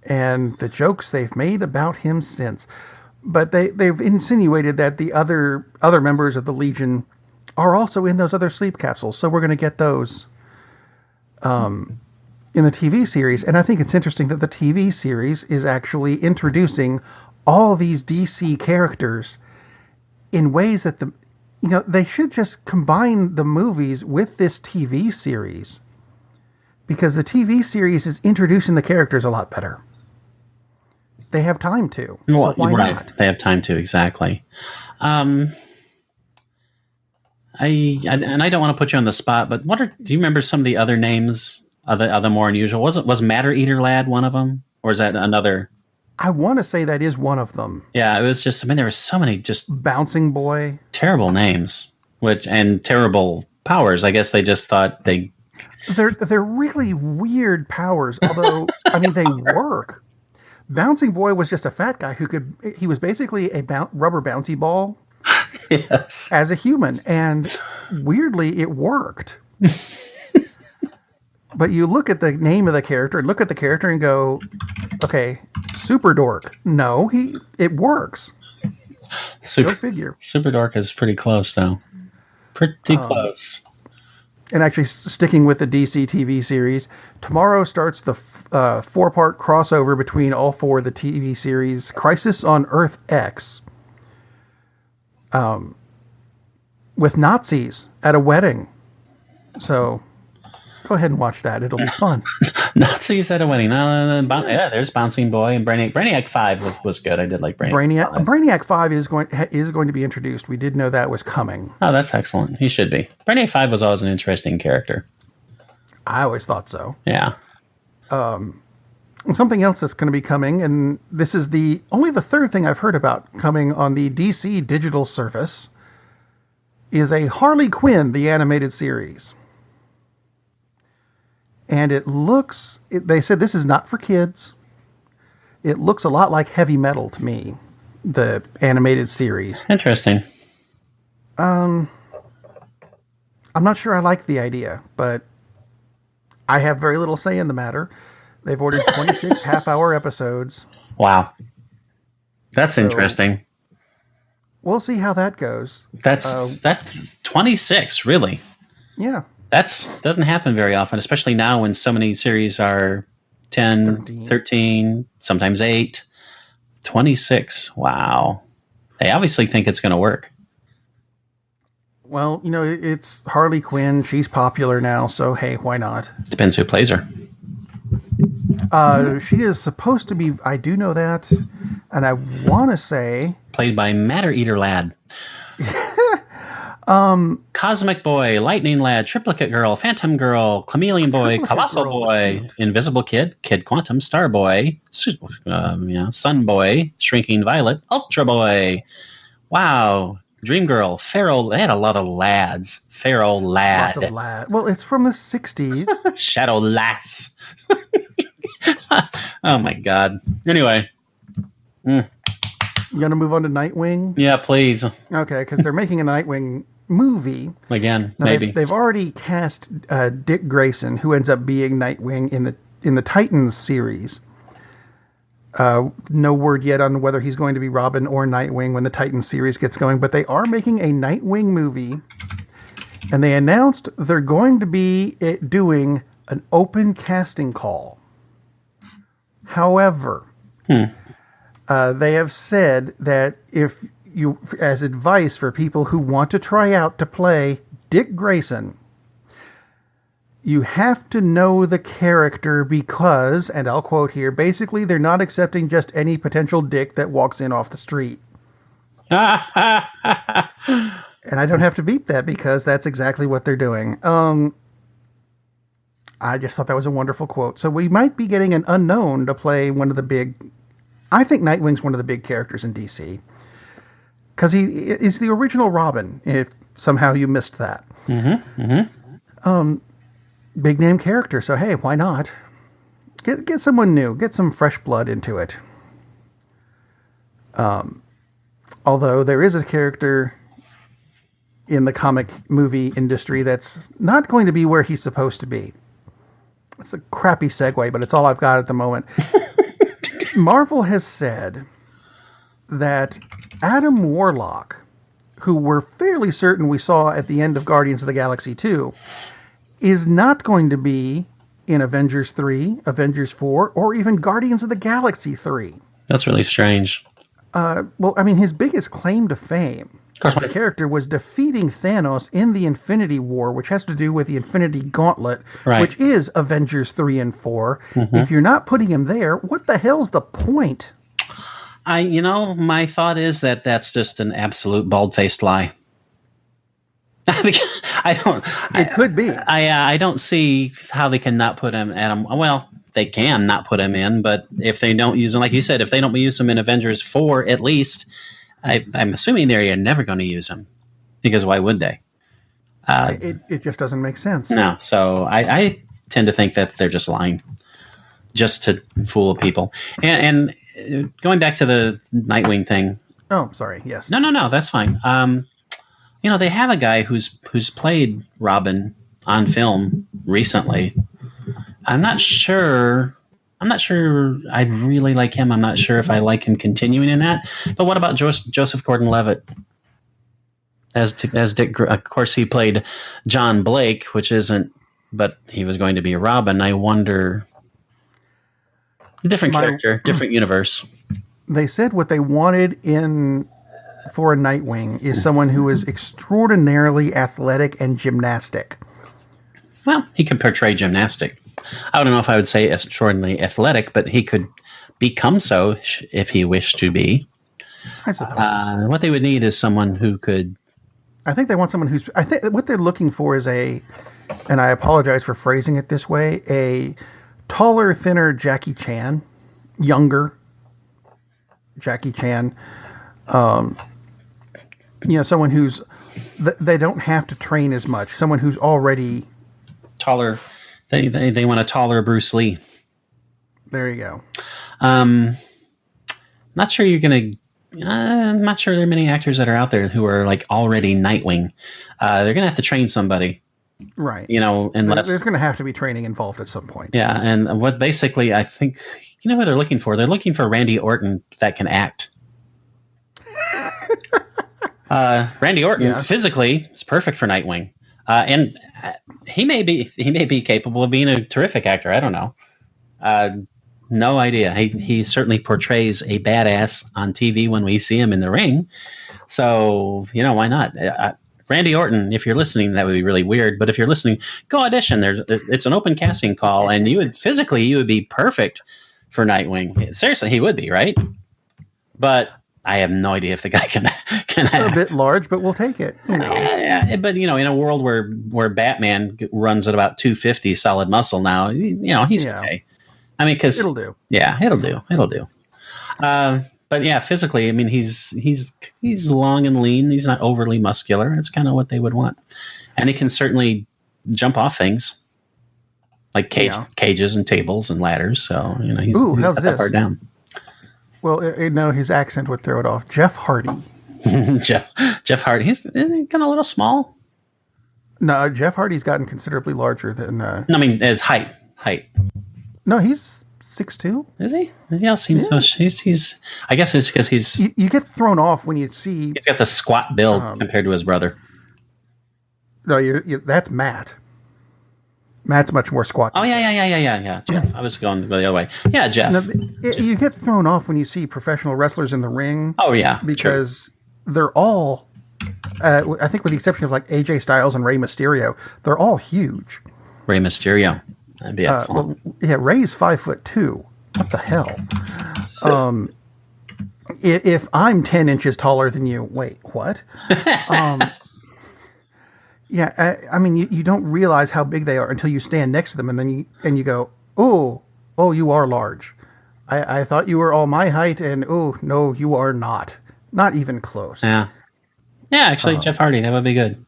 [SPEAKER 2] And the jokes they've made about him since. But they've insinuated that the other members of the Legion are also in those other sleep capsules. So we're going to get those in the TV series. And I think it's interesting that the TV series is actually introducing all these DC characters in ways that they should just combine the movies with this TV series, because the TV series is introducing the characters a lot better. They have time to.
[SPEAKER 1] Well,
[SPEAKER 2] so why not?
[SPEAKER 1] They have time to, exactly. I don't want to put you on the spot, but do you remember some of the other names, other more unusual? Was Matter Eater Lad one of them, or is that another?
[SPEAKER 2] I want to say that is one of them.
[SPEAKER 1] Yeah, it was just. I mean, there were so many just
[SPEAKER 2] Bouncing Boy,
[SPEAKER 1] terrible names, and terrible powers. I guess they just thought they.
[SPEAKER 2] They're really weird powers, although I mean they work. Bouncing Boy was just a fat guy he was basically a rubber bouncy ball.
[SPEAKER 1] Yes.
[SPEAKER 2] As a human, and weirdly it worked. But you look at the name of the character and look at the character and go, okay, Super Dork. No, it works. Go figure.
[SPEAKER 1] Super Dork is pretty close, though. Pretty close.
[SPEAKER 2] And actually, sticking with the DC TV series, tomorrow starts the 4-part crossover between all 4 of the TV series, Crisis on Earth X, with Nazis at a wedding. So go ahead and watch that. It'll be fun.
[SPEAKER 1] Nazis at a wedding. Yeah, there's Bouncing Boy and Brainiac. Brainiac 5 was good. I did like Brainiac.
[SPEAKER 2] Brainiac 5 is going to be introduced. We did know that was coming.
[SPEAKER 1] Oh, that's excellent. He should be. Brainiac 5 was always an interesting character.
[SPEAKER 2] I always thought so.
[SPEAKER 1] Yeah.
[SPEAKER 2] Something else that's going to be coming, and this is only the third thing I've heard about coming on the DC digital service, is a Harley Quinn, the animated series. And they said this is not for kids. It looks a lot like Heavy Metal to me, the animated series.
[SPEAKER 1] Interesting.
[SPEAKER 2] I'm not sure I like the idea, but I have very little say in the matter. They've ordered 26 half-hour episodes.
[SPEAKER 1] Wow. That's interesting.
[SPEAKER 2] We'll see how that goes.
[SPEAKER 1] That's 26, really.
[SPEAKER 2] Yeah.
[SPEAKER 1] Doesn't happen very often, especially now when so many series are 10, 13, sometimes 8. 26. Wow. They obviously think it's going to work.
[SPEAKER 2] Well, it's Harley Quinn. She's popular now, so hey, why not?
[SPEAKER 1] Depends who plays her.
[SPEAKER 2] She is supposed to be. I do know that, and I want to say
[SPEAKER 1] played by Matter Eater Lad. Cosmic Boy, Lightning Lad, Triplicate Girl, Phantom Girl, Chameleon Boy, Colossal Boy, Invisible Kid, Kid Quantum, Star Boy, Sun Boy, Shrinking Violet, Ultra Boy. Wow. Dream Girl, Pharaoh. They had a lot of lads. Pharaoh Lad.
[SPEAKER 2] Lots of lad. Well, it's from the 60s.
[SPEAKER 1] Shadow Lass. Oh, my God. Anyway.
[SPEAKER 2] You going to move on to Nightwing?
[SPEAKER 1] Yeah, please.
[SPEAKER 2] Okay, because they're making a Nightwing movie.
[SPEAKER 1] Again,
[SPEAKER 2] now,
[SPEAKER 1] maybe.
[SPEAKER 2] They've already cast Dick Grayson, who ends up being Nightwing in the Titans series. No word yet on whether he's going to be Robin or Nightwing when the Titans series gets going, but they are making a Nightwing movie, and they announced they're going to be doing an open casting call. However, they have said that if you, as advice for people who want to try out to play Dick Grayson, you have to know the character because, and I'll quote here, basically they're not accepting just any potential dick that walks in off the street. And I don't have to beep that because that's exactly what they're doing. I just thought that was a wonderful quote. So we might be getting an unknown to play one of the big... I think Nightwing's one of the big characters in DC. Because he is the original Robin, if somehow you missed that. Big name character, so hey, why not? Get someone new. Get some fresh blood into it. Although there is a character in the comic movie industry that's not going to be where he's supposed to be. It's a crappy segue, but it's all I've got at the moment. Mar-vell has said that Adam Warlock, who we're fairly certain we saw at the end of Guardians of the Galaxy 2, is not going to be in Avengers 3, Avengers 4, or even Guardians of the Galaxy 3.
[SPEAKER 1] That's really strange.
[SPEAKER 2] Well, I mean, his biggest claim to fame as a character was defeating Thanos in the Infinity War, which has to do with the Infinity Gauntlet, which is Avengers 3 and 4. If you're not putting him there, what the hell's the point?
[SPEAKER 1] My thought is that that's just an absolute bald-faced lie. It
[SPEAKER 2] could be.
[SPEAKER 1] I don't see how they can not put him Adam. Well, they can not put him in, but if they don't use him, like you said, if they don't use him in Avengers 4, at least, I'm assuming they're never going to use him, because why would they?
[SPEAKER 2] It just doesn't make sense.
[SPEAKER 1] No, so I tend to think that they're just lying, just to fool people. And going back to the Nightwing thing.
[SPEAKER 2] Oh, sorry. Yes.
[SPEAKER 1] No, that's fine. They have a guy who's played Robin on film recently. I'm not sure I really like him. I'm not sure if I like him continuing in that. But what about Joseph Gordon-Levitt as Dick? Of course, he played John Blake, which isn't, but he was going to be Robin. I wonder. Different character, different universe.
[SPEAKER 2] They said what they wanted for a Nightwing is someone who is extraordinarily athletic and gymnastic.
[SPEAKER 1] Well, he could portray gymnastic. I don't know if I would say extraordinarily athletic, but he could become so if he wished to be.
[SPEAKER 2] I suppose.
[SPEAKER 1] What they would need is someone who could...
[SPEAKER 2] I think they want someone who's... I think what they're looking for is and I apologize for phrasing it this way, a taller, thinner Jackie Chan, younger Jackie Chan. Someone who's... They don't have to train as much. Someone who's already...
[SPEAKER 1] Taller. They want a taller Bruce Lee.
[SPEAKER 2] There you go.
[SPEAKER 1] Not sure you're going to... I'm not sure there are many actors that are out there who are like already Nightwing. They're going to have to train somebody.
[SPEAKER 2] Right.
[SPEAKER 1] Unless...
[SPEAKER 2] There's going to have to be training involved at some point.
[SPEAKER 1] Yeah, and what basically I think... what they're looking for? They're looking for Randy Orton that can act. Randy Orton physically is perfect for Nightwing, and he may be capable of being a terrific actor. I don't know. No idea. He certainly portrays a badass on TV when we see him in the ring. So why not? Randy Orton, if you're listening, that would be really weird. But if you're listening, go audition. It's an open casting call, and you would be perfect for Nightwing. Seriously, he would be, right? But I have no idea if the guy can act.
[SPEAKER 2] A bit large, but we'll take it.
[SPEAKER 1] But in a world where Batman runs at about 250 solid muscle now, he's okay. I mean, because
[SPEAKER 2] it'll do.
[SPEAKER 1] Yeah, it'll do. But yeah, physically, I mean, he's long and lean. He's not overly muscular. It's kind of what they would want, and he can certainly jump off things like cages and tables and ladders. So he's
[SPEAKER 2] how's
[SPEAKER 1] got
[SPEAKER 2] this?
[SPEAKER 1] that part down.
[SPEAKER 2] Well, no, his accent would throw it off. Jeff Hardy.
[SPEAKER 1] Jeff Hardy. He's kind of a little small.
[SPEAKER 2] No, Jeff Hardy's gotten considerably larger than.
[SPEAKER 1] No, I mean, his height.
[SPEAKER 2] No, he's 6'2".
[SPEAKER 1] Is he? Yeah, seems so. He's. I guess it's because he's.
[SPEAKER 2] You get thrown off when you see.
[SPEAKER 1] He's got the squat build compared to his brother.
[SPEAKER 2] No, that's Matt. Matt's much more squat.
[SPEAKER 1] Oh yeah. Jeff. I was going the other way. Yeah, Jeff.
[SPEAKER 2] Now, you get thrown off when you see professional wrestlers in the ring.
[SPEAKER 1] Oh yeah,
[SPEAKER 2] because they're all. I think with the exception of like AJ Styles and Rey Mysterio, they're all huge.
[SPEAKER 1] Rey Mysterio. That'd be excellent.
[SPEAKER 2] Rey's 5'2". What the hell? If I'm 10 inches taller than you, wait, what? Yeah, I mean, you don't realize how big they are until you stand next to them, and then you go, oh, you are large. I thought you were all my height, and no, you are not even close.
[SPEAKER 1] Yeah, actually, Jeff Hardy, that would be good.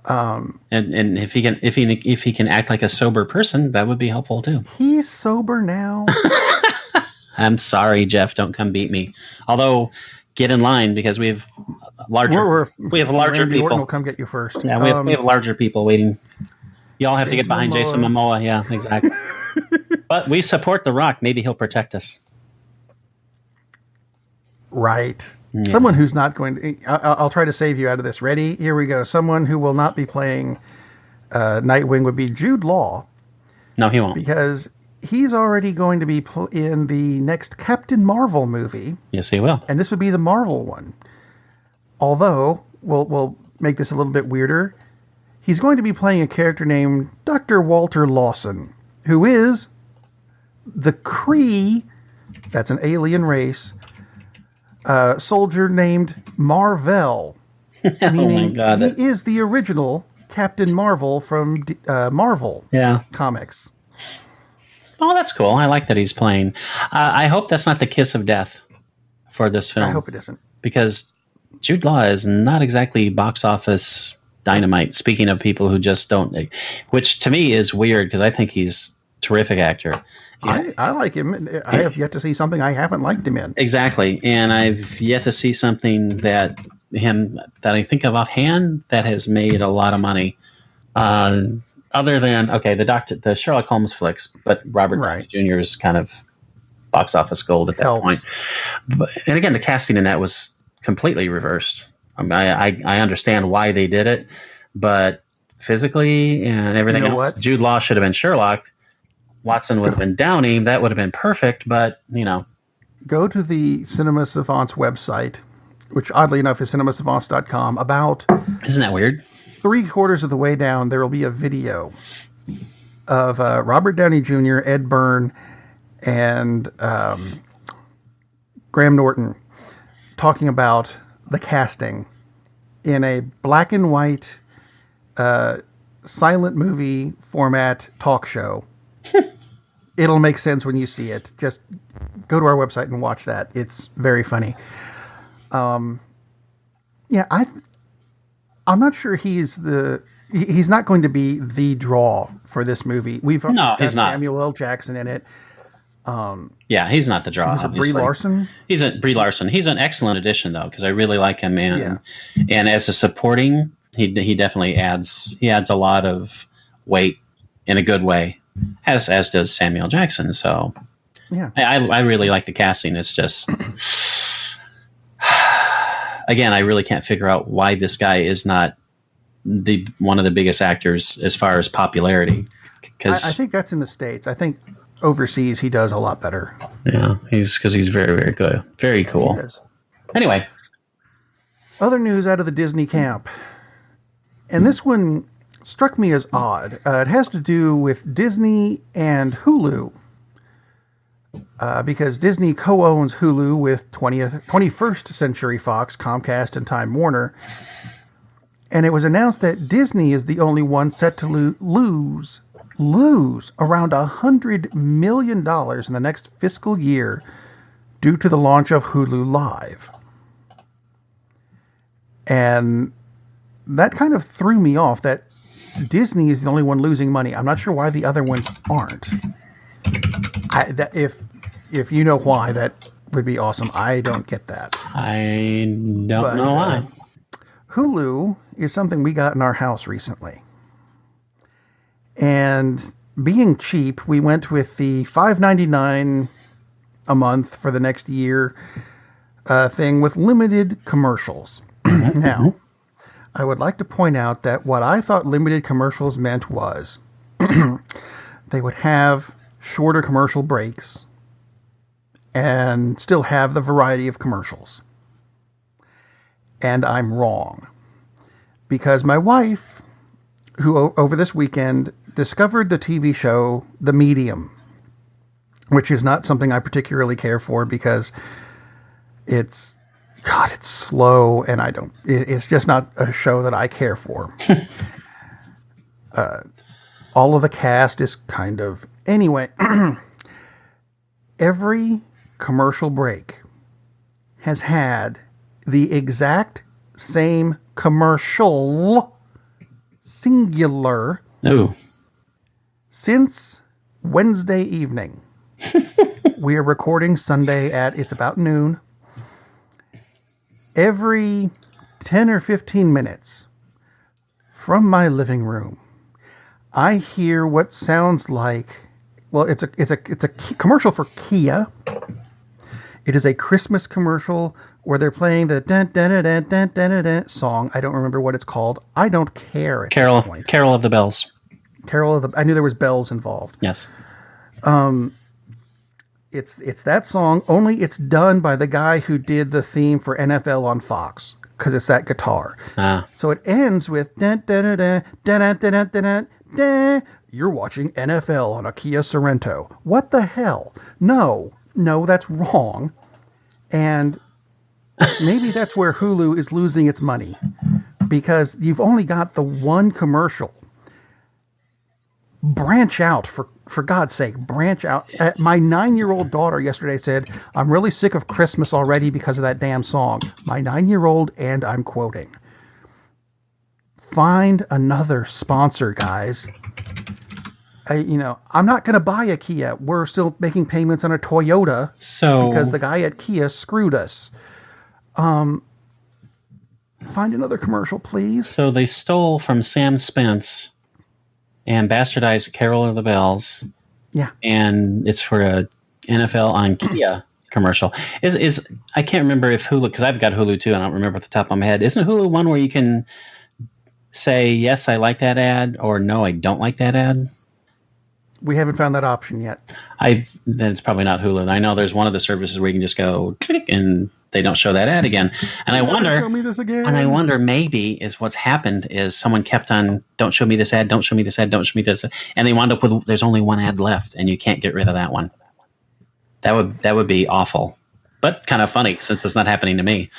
[SPEAKER 1] And if he can act like a sober person, that would be helpful too.
[SPEAKER 2] He's sober now.
[SPEAKER 1] I'm sorry, Jeff. Don't come beat me. Although, get in line because we have larger
[SPEAKER 2] Randy
[SPEAKER 1] people.
[SPEAKER 2] Orton will come get you first.
[SPEAKER 1] Yeah, we have larger people waiting. Y'all have to get behind Jason Momoa. Yeah, exactly. But we support The Rock. Maybe he'll protect us.
[SPEAKER 2] Right. Yeah. Someone who's not going to... I'll try to save you out of this. Ready? Here we go. Someone who will not be playing Nightwing would be Jude Law.
[SPEAKER 1] No, he won't.
[SPEAKER 2] Because he's already going to be in the next Captain Mar-vell movie.
[SPEAKER 1] Yes, he will.
[SPEAKER 2] And this would be the Mar-vell one. Although, we'll make this a little bit weirder. He's going to be playing a character named Dr. Walter Lawson, who is the Kree, that's an alien race, soldier named Mar-vell. Meaning he is the original Captain Mar-vell from Mar-vell comics.
[SPEAKER 1] Oh, that's cool. I like that he's playing. I hope that's not the kiss of death for this film.
[SPEAKER 2] I hope it isn't.
[SPEAKER 1] Because Jude Law is not exactly box office dynamite. Speaking of people who just don't, which to me is weird because I think he's a terrific actor.
[SPEAKER 2] I like him. I have yet to see something I haven't liked him in.
[SPEAKER 1] Exactly. And I've yet to see something that I think of offhand that has made a lot of money. Other than, the Sherlock Holmes flicks, but Robert Downey Jr. is kind of box office gold at that point. And again, the casting in that was completely reversed. I mean, I understand why they did it, but physically and everything else, Jude Law should have been Sherlock. Watson would have been Downey. That would have been perfect, but,
[SPEAKER 2] Go to the Cinema Savants website, which oddly enough is cinemasavants.com.
[SPEAKER 1] Isn't that weird?
[SPEAKER 2] 3/4 of the way down, there will be a video of Robert Downey Jr., Ed Byrne, and Graham Norton talking about the casting in a black and white silent movie format talk show. It'll make sense when you see it. Just go to our website and watch that. It's very funny. I'm not sure he's not going to be the draw for this movie. He's not. Samuel L. Jackson in it.
[SPEAKER 1] He's not the draw.
[SPEAKER 2] Brie Larson.
[SPEAKER 1] Brie Larson. He's an excellent addition though, because I really like him, and as a supporting, he definitely adds a lot of weight in a good way, as does Samuel Jackson. So I really like the casting. It's just again, I really can't figure out why this guy is not one of the biggest actors as far as popularity. Because
[SPEAKER 2] I think that's in the States. I think overseas he does a lot better.
[SPEAKER 1] Yeah, he's very, very good. Very cool. Anyway.
[SPEAKER 2] Other news out of the Disney camp. And this one struck me as odd. It has to do with Disney and Hulu. Because Disney co-owns Hulu with 21st Century Fox, Comcast, and Time Warner. And it was announced that Disney is the only one set to lose around $100 million in the next fiscal year due to the launch of Hulu Live. And that kind of threw me off that Disney is the only one losing money. I'm not sure why the other ones aren't. If you know why, that would be awesome. I don't get that.
[SPEAKER 1] I don't know why.
[SPEAKER 2] Hulu is something we got in our house recently. And being cheap, we went with the $5.99 a month for the next year thing with limited commercials. Now, I would like to point out that what I thought limited commercials meant was they would have shorter commercial breaks and still have the variety of commercials. And I'm wrong. Because my wife, who over this weekend discovered the TV show The Medium, which is not something I particularly care for because it's slow and it's just not a show that I care for. All of the cast is kind of... Anyway, every commercial break has had the exact same commercial, singular, since Wednesday evening. We are recording Sunday it's about noon. Every 10 or 15 minutes from my living room, I hear what sounds like, well, it's a commercial for Kia. It is a Christmas commercial where they're playing the dun, dun, dun, dun, dun, dun, dun song. I don't remember what it's called. I don't care at
[SPEAKER 1] Carol,
[SPEAKER 2] this point.
[SPEAKER 1] Carol of the Bells.
[SPEAKER 2] I knew there was bells involved.
[SPEAKER 1] Yes.
[SPEAKER 2] It's that song, only it's done by the guy who did the theme for NFL on Fox, because it's that guitar. So it ends with dun, dun, dun, dun, dun, dun, dun, dun, dun, dun. You're watching NFL on a Kia Sorento. What the hell? No, that's wrong. And maybe that's where Hulu is losing its money, because you've only got the one commercial. Branch out, for God's sake, branch out. My 9-year-old daughter yesterday said, I'm really sick of Christmas already because of that damn song. My 9-year-old, and I'm quoting. Find another sponsor, guys. I'm not going to buy a Kia. We're still making payments on a Toyota because the guy at Kia screwed us. Find another commercial, please.
[SPEAKER 1] So they stole from Sam Spence and bastardized Carol of the Bells.
[SPEAKER 2] Yeah.
[SPEAKER 1] And it's for a NFL on Kia commercial. Is I can't remember if Hulu, because I've got Hulu too, I don't remember at the top of my head. Isn't Hulu one where you can say, yes, I like that ad, or no, I don't like that ad?
[SPEAKER 2] We haven't found that option yet.
[SPEAKER 1] Then it's probably not Hulu. I know there's one of the services where you can just go click and they don't show that ad again. And I wonder,
[SPEAKER 2] show me this again.
[SPEAKER 1] And I wonder maybe is what's happened is someone kept on, don't show me this ad, don't show me this ad, don't show me this, and they wound up with there's only one ad left and you can't get rid of that one. That would be awful, but kind of funny since it's not happening to me.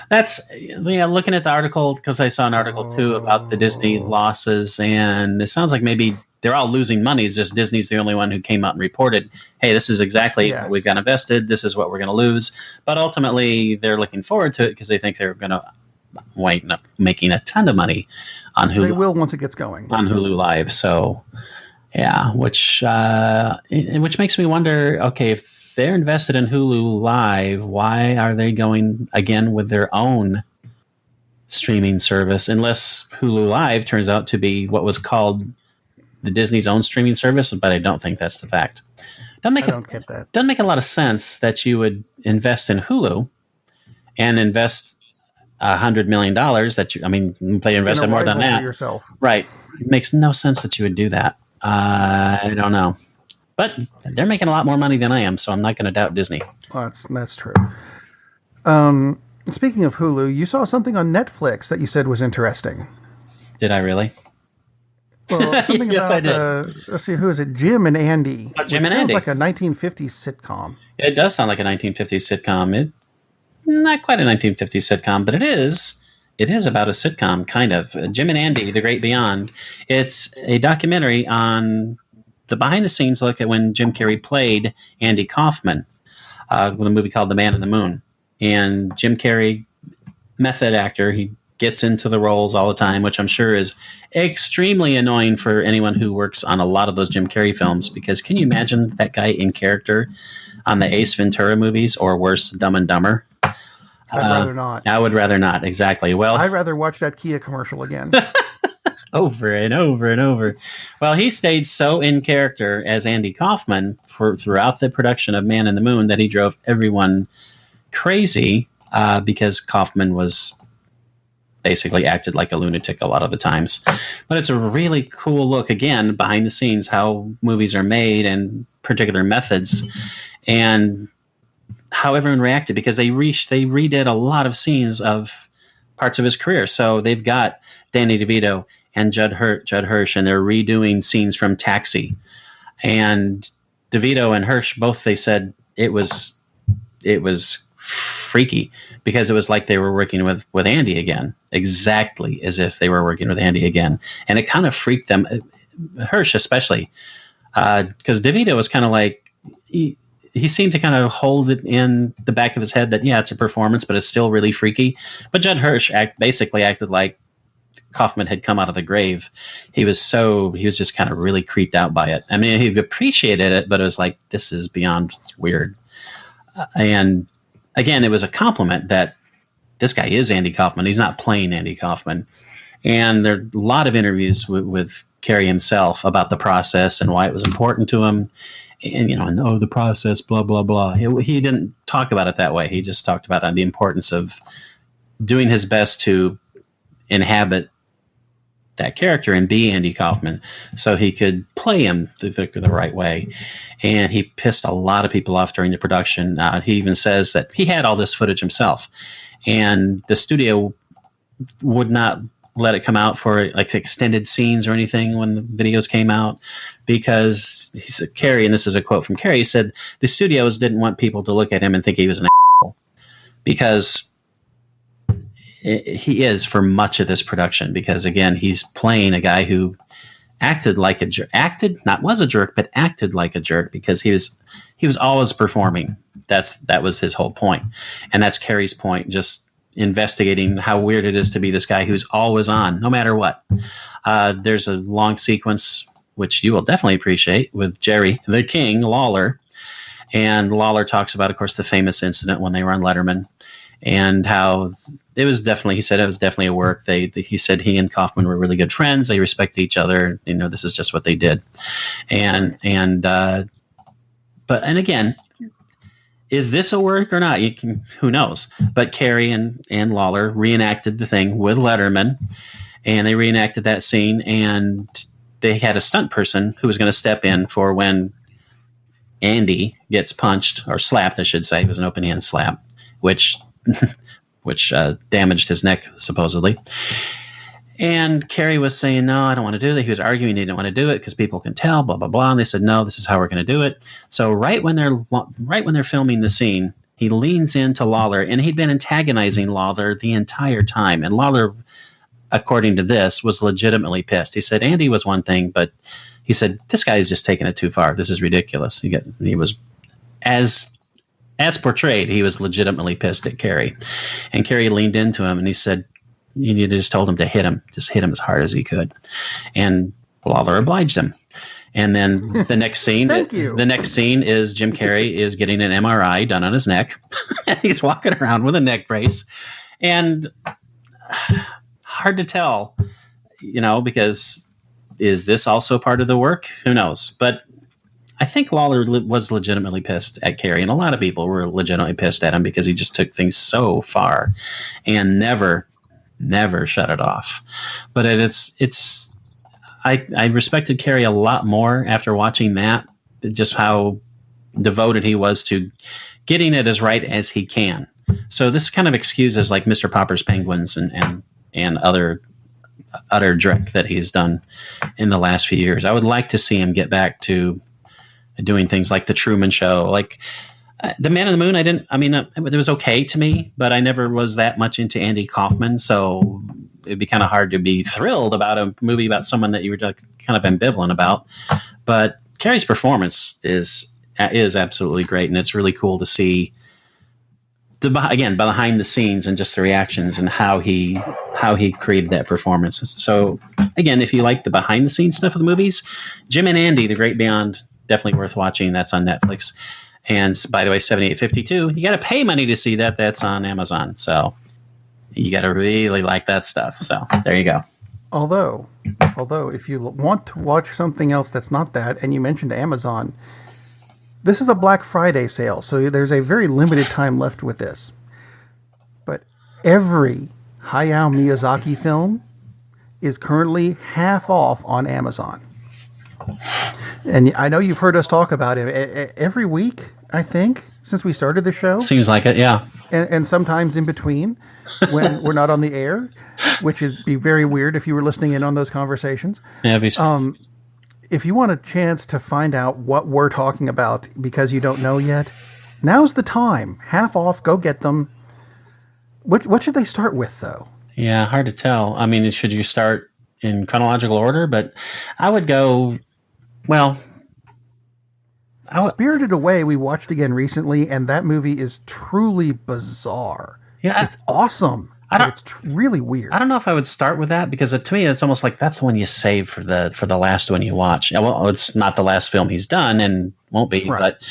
[SPEAKER 1] That's looking at the article, because I saw an article too about the Disney losses, and it sounds like maybe they're all losing money. It's just Disney's the only one who came out and reported, hey, this is exactly what we've got invested. This is what we're going to lose. But ultimately, they're looking forward to it because they think they're going to wind up making a ton of money on Hulu.
[SPEAKER 2] They will once it gets going.
[SPEAKER 1] On Hulu Live. So, yeah, which makes me wonder, okay, if they're invested in Hulu Live, why are they going again with their own streaming service? Unless Hulu Live turns out to be what was called the Disney's own streaming service, but I don't think that's the fact. I don't get that. Doesn't make a lot of sense that you would invest in Hulu and invest $100 million. They invested more than that.
[SPEAKER 2] Yourself.
[SPEAKER 1] Right. It makes no sense that you would do that. I don't know. But they're making a lot more money than I am, so I'm not going to doubt Disney.
[SPEAKER 2] Well, that's true. And Speaking of Hulu, you saw something on Netflix that you said was interesting.
[SPEAKER 1] Did I really?
[SPEAKER 2] Well, something
[SPEAKER 1] yes,
[SPEAKER 2] about,
[SPEAKER 1] I did.
[SPEAKER 2] Let's see, who is it? Jim and Andy.
[SPEAKER 1] Jim and Andy.
[SPEAKER 2] Sounds like a 1950s sitcom.
[SPEAKER 1] It does sound like a 1950s sitcom. Not quite a 1950s sitcom, but it is. It is about a sitcom, kind of. Jim and Andy, The Great Beyond. It's a documentary on the behind-the-scenes look at when Jim Carrey played Andy Kaufman with a movie called The Man in the Moon. And Jim Carrey, method actor, he gets into the roles all the time, which I'm sure is extremely annoying for anyone who works on a lot of those Jim Carrey films, because can you imagine that guy in character on the Ace Ventura movies, or worse, Dumb and Dumber?
[SPEAKER 2] I'd rather not.
[SPEAKER 1] I would rather not, exactly. Well,
[SPEAKER 2] I'd rather watch that Kia commercial again.
[SPEAKER 1] over and over and over. Well, he stayed so in character as Andy Kaufman throughout the production of Man in the Moon that he drove everyone crazy because Kaufman was basically acted like a lunatic a lot of the times. But it's a really cool look, again, behind the scenes, how movies are made and particular methods and how everyone reacted, because they redid a lot of scenes of parts of his career. So they've got Danny DeVito and Judd Hirsch, and they're redoing scenes from Taxi. And DeVito and Hirsch both, they said it was freaky, because it was like they were working with Andy again, exactly as if they were working with Andy again. And it kind of freaked them, Hirsch especially, because DeVito was kind of like, he seemed to kind of hold it in the back of his head that, yeah, it's a performance, but it's still really freaky. But Judd Hirsch basically acted like Kaufman had come out of the grave. He was just kind of really creeped out by it. I mean, he appreciated it, but it was like, this is beyond weird. And again, it was a compliment that this guy is Andy Kaufman. He's not playing Andy Kaufman. And there are a lot of interviews with Carrey himself about the process and why it was important to him. And, the process, blah, blah, blah. He didn't talk about it that way. He just talked about the importance of doing his best to inhabit that character and be Andy Kaufman so he could play him the right way. And he pissed a lot of people off during the production. He even says that he had all this footage himself, and the studio would not let it come out for like extended scenes or anything when the videos came out, because he said, Carrey, and this is a quote from Carrey, he said the studios didn't want people to look at him and think he was an asshole, because he is for much of this production, because again, he's playing a guy who acted like a jerk, was a jerk, but acted like a jerk, because he was always performing. That was his whole point. And that's Carrey's point, just investigating how weird it is to be this guy who's always on, no matter what. There's a long sequence, which you will definitely appreciate, with Jerry, the King, Lawler. And Lawler talks about, of course, the famous incident when they were on Letterman, and how it was definitely, he said it was definitely a work. He said he and Kaufman were really good friends. They respected each other. This is just what they did. And again, is this a work or not? Who knows? But Carrey and Lawler reenacted the thing with Letterman, and they reenacted that scene, and they had a stunt person who was going to step in for when Andy gets punched, or slapped, I should say. It was an open hand slap, which damaged his neck, supposedly. And Carrey was saying, no, I don't want to do that. He was arguing he didn't want to do it because people can tell, blah, blah, blah. And they said, no, this is how we're going to do it. So right when they're filming the scene, he leans into Lawler, and he'd been antagonizing Lawler the entire time. And Lawler, according to this, was legitimately pissed. He said, Andy was one thing, but he said, this guy is just taking it too far. This is ridiculous. He was, as portrayed, he was legitimately pissed at Carrey. And Carrey leaned into him, and he said, you just told him to hit him as hard as he could. And Lawler obliged him. And then the next scene, the next scene is Jim Carrey is getting an MRI done on his neck. He's walking around with a neck brace, and hard to tell, because is this also part of the work? Who knows? But I think Lawler was legitimately pissed at Carrey, and a lot of people were legitimately pissed at him because he just took things so far and never shut it off. But I respected Carrey a lot more after watching that, just how devoted he was to getting it as right as he can. So this kind of excuses like Mr. Popper's Penguins and other utter dreck that he's done in the last few years. I would like to see him get back to doing things like The Truman Show, like The Man in the Moon. It was okay to me, but I never was that much into Andy Kaufman, so it'd be kind of hard to be thrilled about a movie about someone that you were kind of ambivalent about. But Carey's performance is absolutely great, and it's really cool to see behind the scenes and just the reactions and how he created that performance. So again, if you like the behind the scenes stuff of the movies, Jim and Andy, The Great Beyond, definitely worth watching. That's on Netflix. And by the way, 7852, you got to pay money to see that. That's on Amazon. So you got to really like that stuff. So there you go.
[SPEAKER 2] Although if you want to watch something else that's not that, and you mentioned Amazon, this is a Black Friday sale, so there's a very limited time left with this. But every Hayao Miyazaki film is currently half off on Amazon. And I know you've heard us talk about it every week, I think, since we started the show.
[SPEAKER 1] Seems like it, yeah.
[SPEAKER 2] And sometimes in between when we're not on the air, which would be very weird if you were listening in on those conversations.
[SPEAKER 1] Yeah,
[SPEAKER 2] if you want a chance to find out what we're talking about because you don't know yet, now's the time. Half off, go get them. What should they start with, though?
[SPEAKER 1] Yeah, hard to tell. I mean, should you start in chronological order? But I would go,
[SPEAKER 2] Spirited Away we watched again recently, and that movie is truly bizarre.
[SPEAKER 1] Yeah,
[SPEAKER 2] it's awesome. It's really weird.
[SPEAKER 1] I don't know if I would start with that, because to me it's almost like that's the one you save for the last one you watch. Well, it's not the last film he's done and won't be, right. But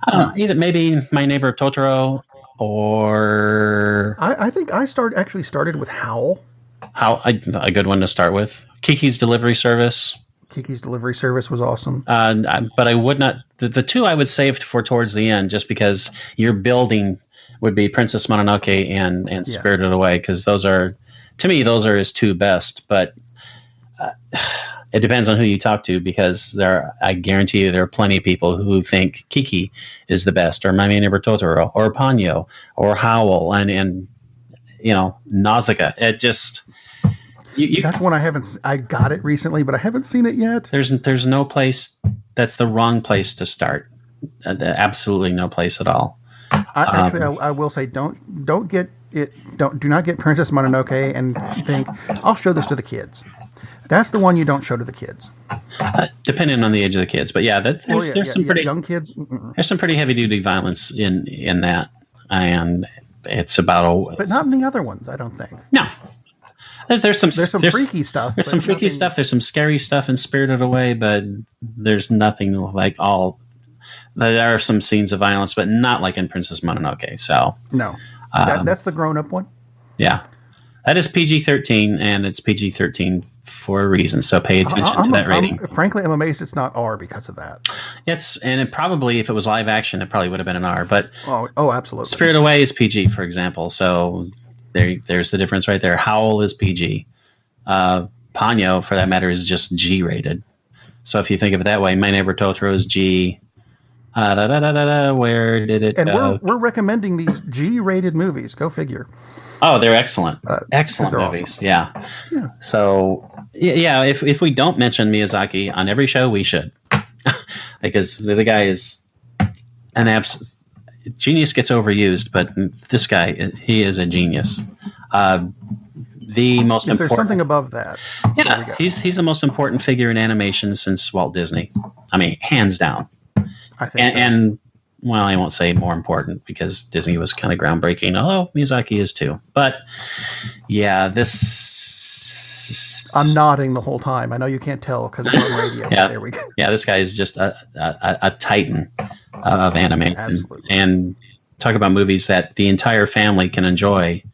[SPEAKER 1] I don't know. Either maybe My Neighbor Totoro, or
[SPEAKER 2] I think I started with Howl.
[SPEAKER 1] A good one to start with. Kiki's Delivery Service.
[SPEAKER 2] Kiki's Delivery Service was awesome.
[SPEAKER 1] But I would not. The two I would save for towards the end, just because you're building. Would be Princess Mononoke and Spirited Away, because those are his two best. But it depends on who you talk to, because I guarantee you there are plenty of people who think Kiki is the best, or My Neighbor Totoro, or Ponyo, or Howl, and Nausicaa. It just
[SPEAKER 2] that's one I haven't. I got it recently, but I haven't seen it yet.
[SPEAKER 1] There's no place. That's the wrong place to start. Absolutely no place at all.
[SPEAKER 2] I will say, do not get Princess Mononoke and think I'll show this to the kids. That's the one you don't show to the kids.
[SPEAKER 1] Depending on the age of the kids, but there's some pretty
[SPEAKER 2] young kids.
[SPEAKER 1] There's some pretty heavy duty violence in that, and it's about
[SPEAKER 2] but not in the other ones. I don't think.
[SPEAKER 1] No, there's some
[SPEAKER 2] freaky stuff.
[SPEAKER 1] There's some freaky stuff. There's some scary stuff in Spirited Away, but there's nothing like all. There are some scenes of violence, but not like in Princess Mononoke. So
[SPEAKER 2] no, that's the grown-up one.
[SPEAKER 1] Yeah, that is PG-13, and it's PG-13 for a reason. So pay attention to that rating.
[SPEAKER 2] Frankly, I'm amazed it's not R because of that.
[SPEAKER 1] It probably, if it was live action, it probably would have been an R. But
[SPEAKER 2] absolutely.
[SPEAKER 1] Spirited Away is PG, for example. So there's the difference right there. Howl is PG. Ponyo, for that matter, is just G-rated. So if you think of it that way, My Neighbor Totoro is G. Where did it go?
[SPEAKER 2] We're recommending these G-rated movies. Go figure.
[SPEAKER 1] Oh, they're excellent. Excellent movies. Awesome. Yeah. So, if we don't mention Miyazaki on every show, we should. Because the guy is genius gets overused, but this guy, he is a genius. The most important.
[SPEAKER 2] There's something above that.
[SPEAKER 1] Yeah, he's the most important figure in animation since Walt Disney. I mean, hands down.
[SPEAKER 2] I think
[SPEAKER 1] and I won't say more important, because Disney was kind of groundbreaking, although Miyazaki is too. But yeah, this.
[SPEAKER 2] I'm nodding the whole time. I know you can't tell because we're on radio.
[SPEAKER 1] Yeah,
[SPEAKER 2] there we go.
[SPEAKER 1] Yeah, this guy is just a titan of animation.
[SPEAKER 2] Absolutely.
[SPEAKER 1] And talk about movies that the entire family can enjoy.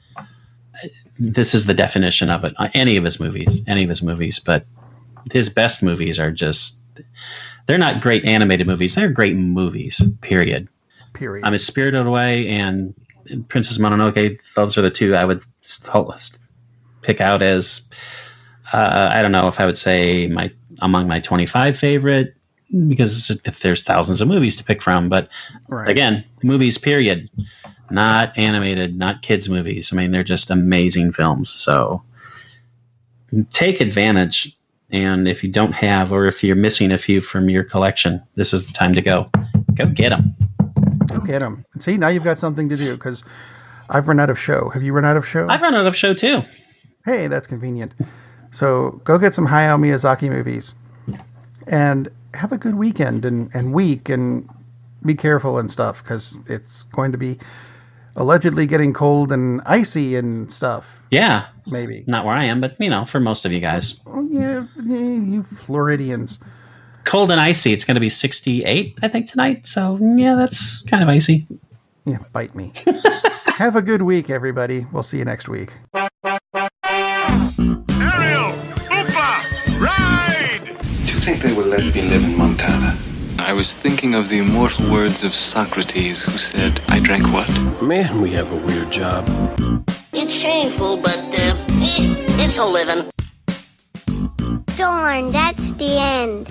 [SPEAKER 1] This is the definition of it. Any of his movies, but his best movies are just. They're not great animated movies. They're great movies, period. I mean, Spirited Away and Princess Mononoke, those are the two I would pick out as, I don't know if I would say among my 25 favorite. because there's thousands of movies to pick from. But again, movies, period. Not animated, not kids' movies. I mean, they're just amazing films. So take advantage. And if you don't have, or if you're missing a few from your collection, this is the time to go. Go get them.
[SPEAKER 2] Go get them. See, now you've got something to do, because I've run out of show. Have you run out of show?
[SPEAKER 1] I've run out of show, too.
[SPEAKER 2] Hey, that's convenient. So go get some Hayao Miyazaki movies. And have a good weekend and week, and be careful and stuff, because it's going to be allegedly getting cold and icy and stuff.
[SPEAKER 1] Yeah.
[SPEAKER 2] Maybe.
[SPEAKER 1] Not where I am, but, for most of you guys.
[SPEAKER 2] Oh, yeah, you Floridians.
[SPEAKER 1] Cold and icy. It's going to be 68, I think, tonight. So, yeah, that's kind of icy.
[SPEAKER 2] Yeah, bite me. Have a good week, everybody. We'll see you next week.
[SPEAKER 3] Ariel! Hoopa! Ride!
[SPEAKER 4] Do you think they will let me live in Montana?
[SPEAKER 5] I was thinking of the immortal words of Socrates, who said, I drank what?
[SPEAKER 6] Man, we have a weird job.
[SPEAKER 7] It's shameful, but it's a living.
[SPEAKER 8] Darn, that's the end.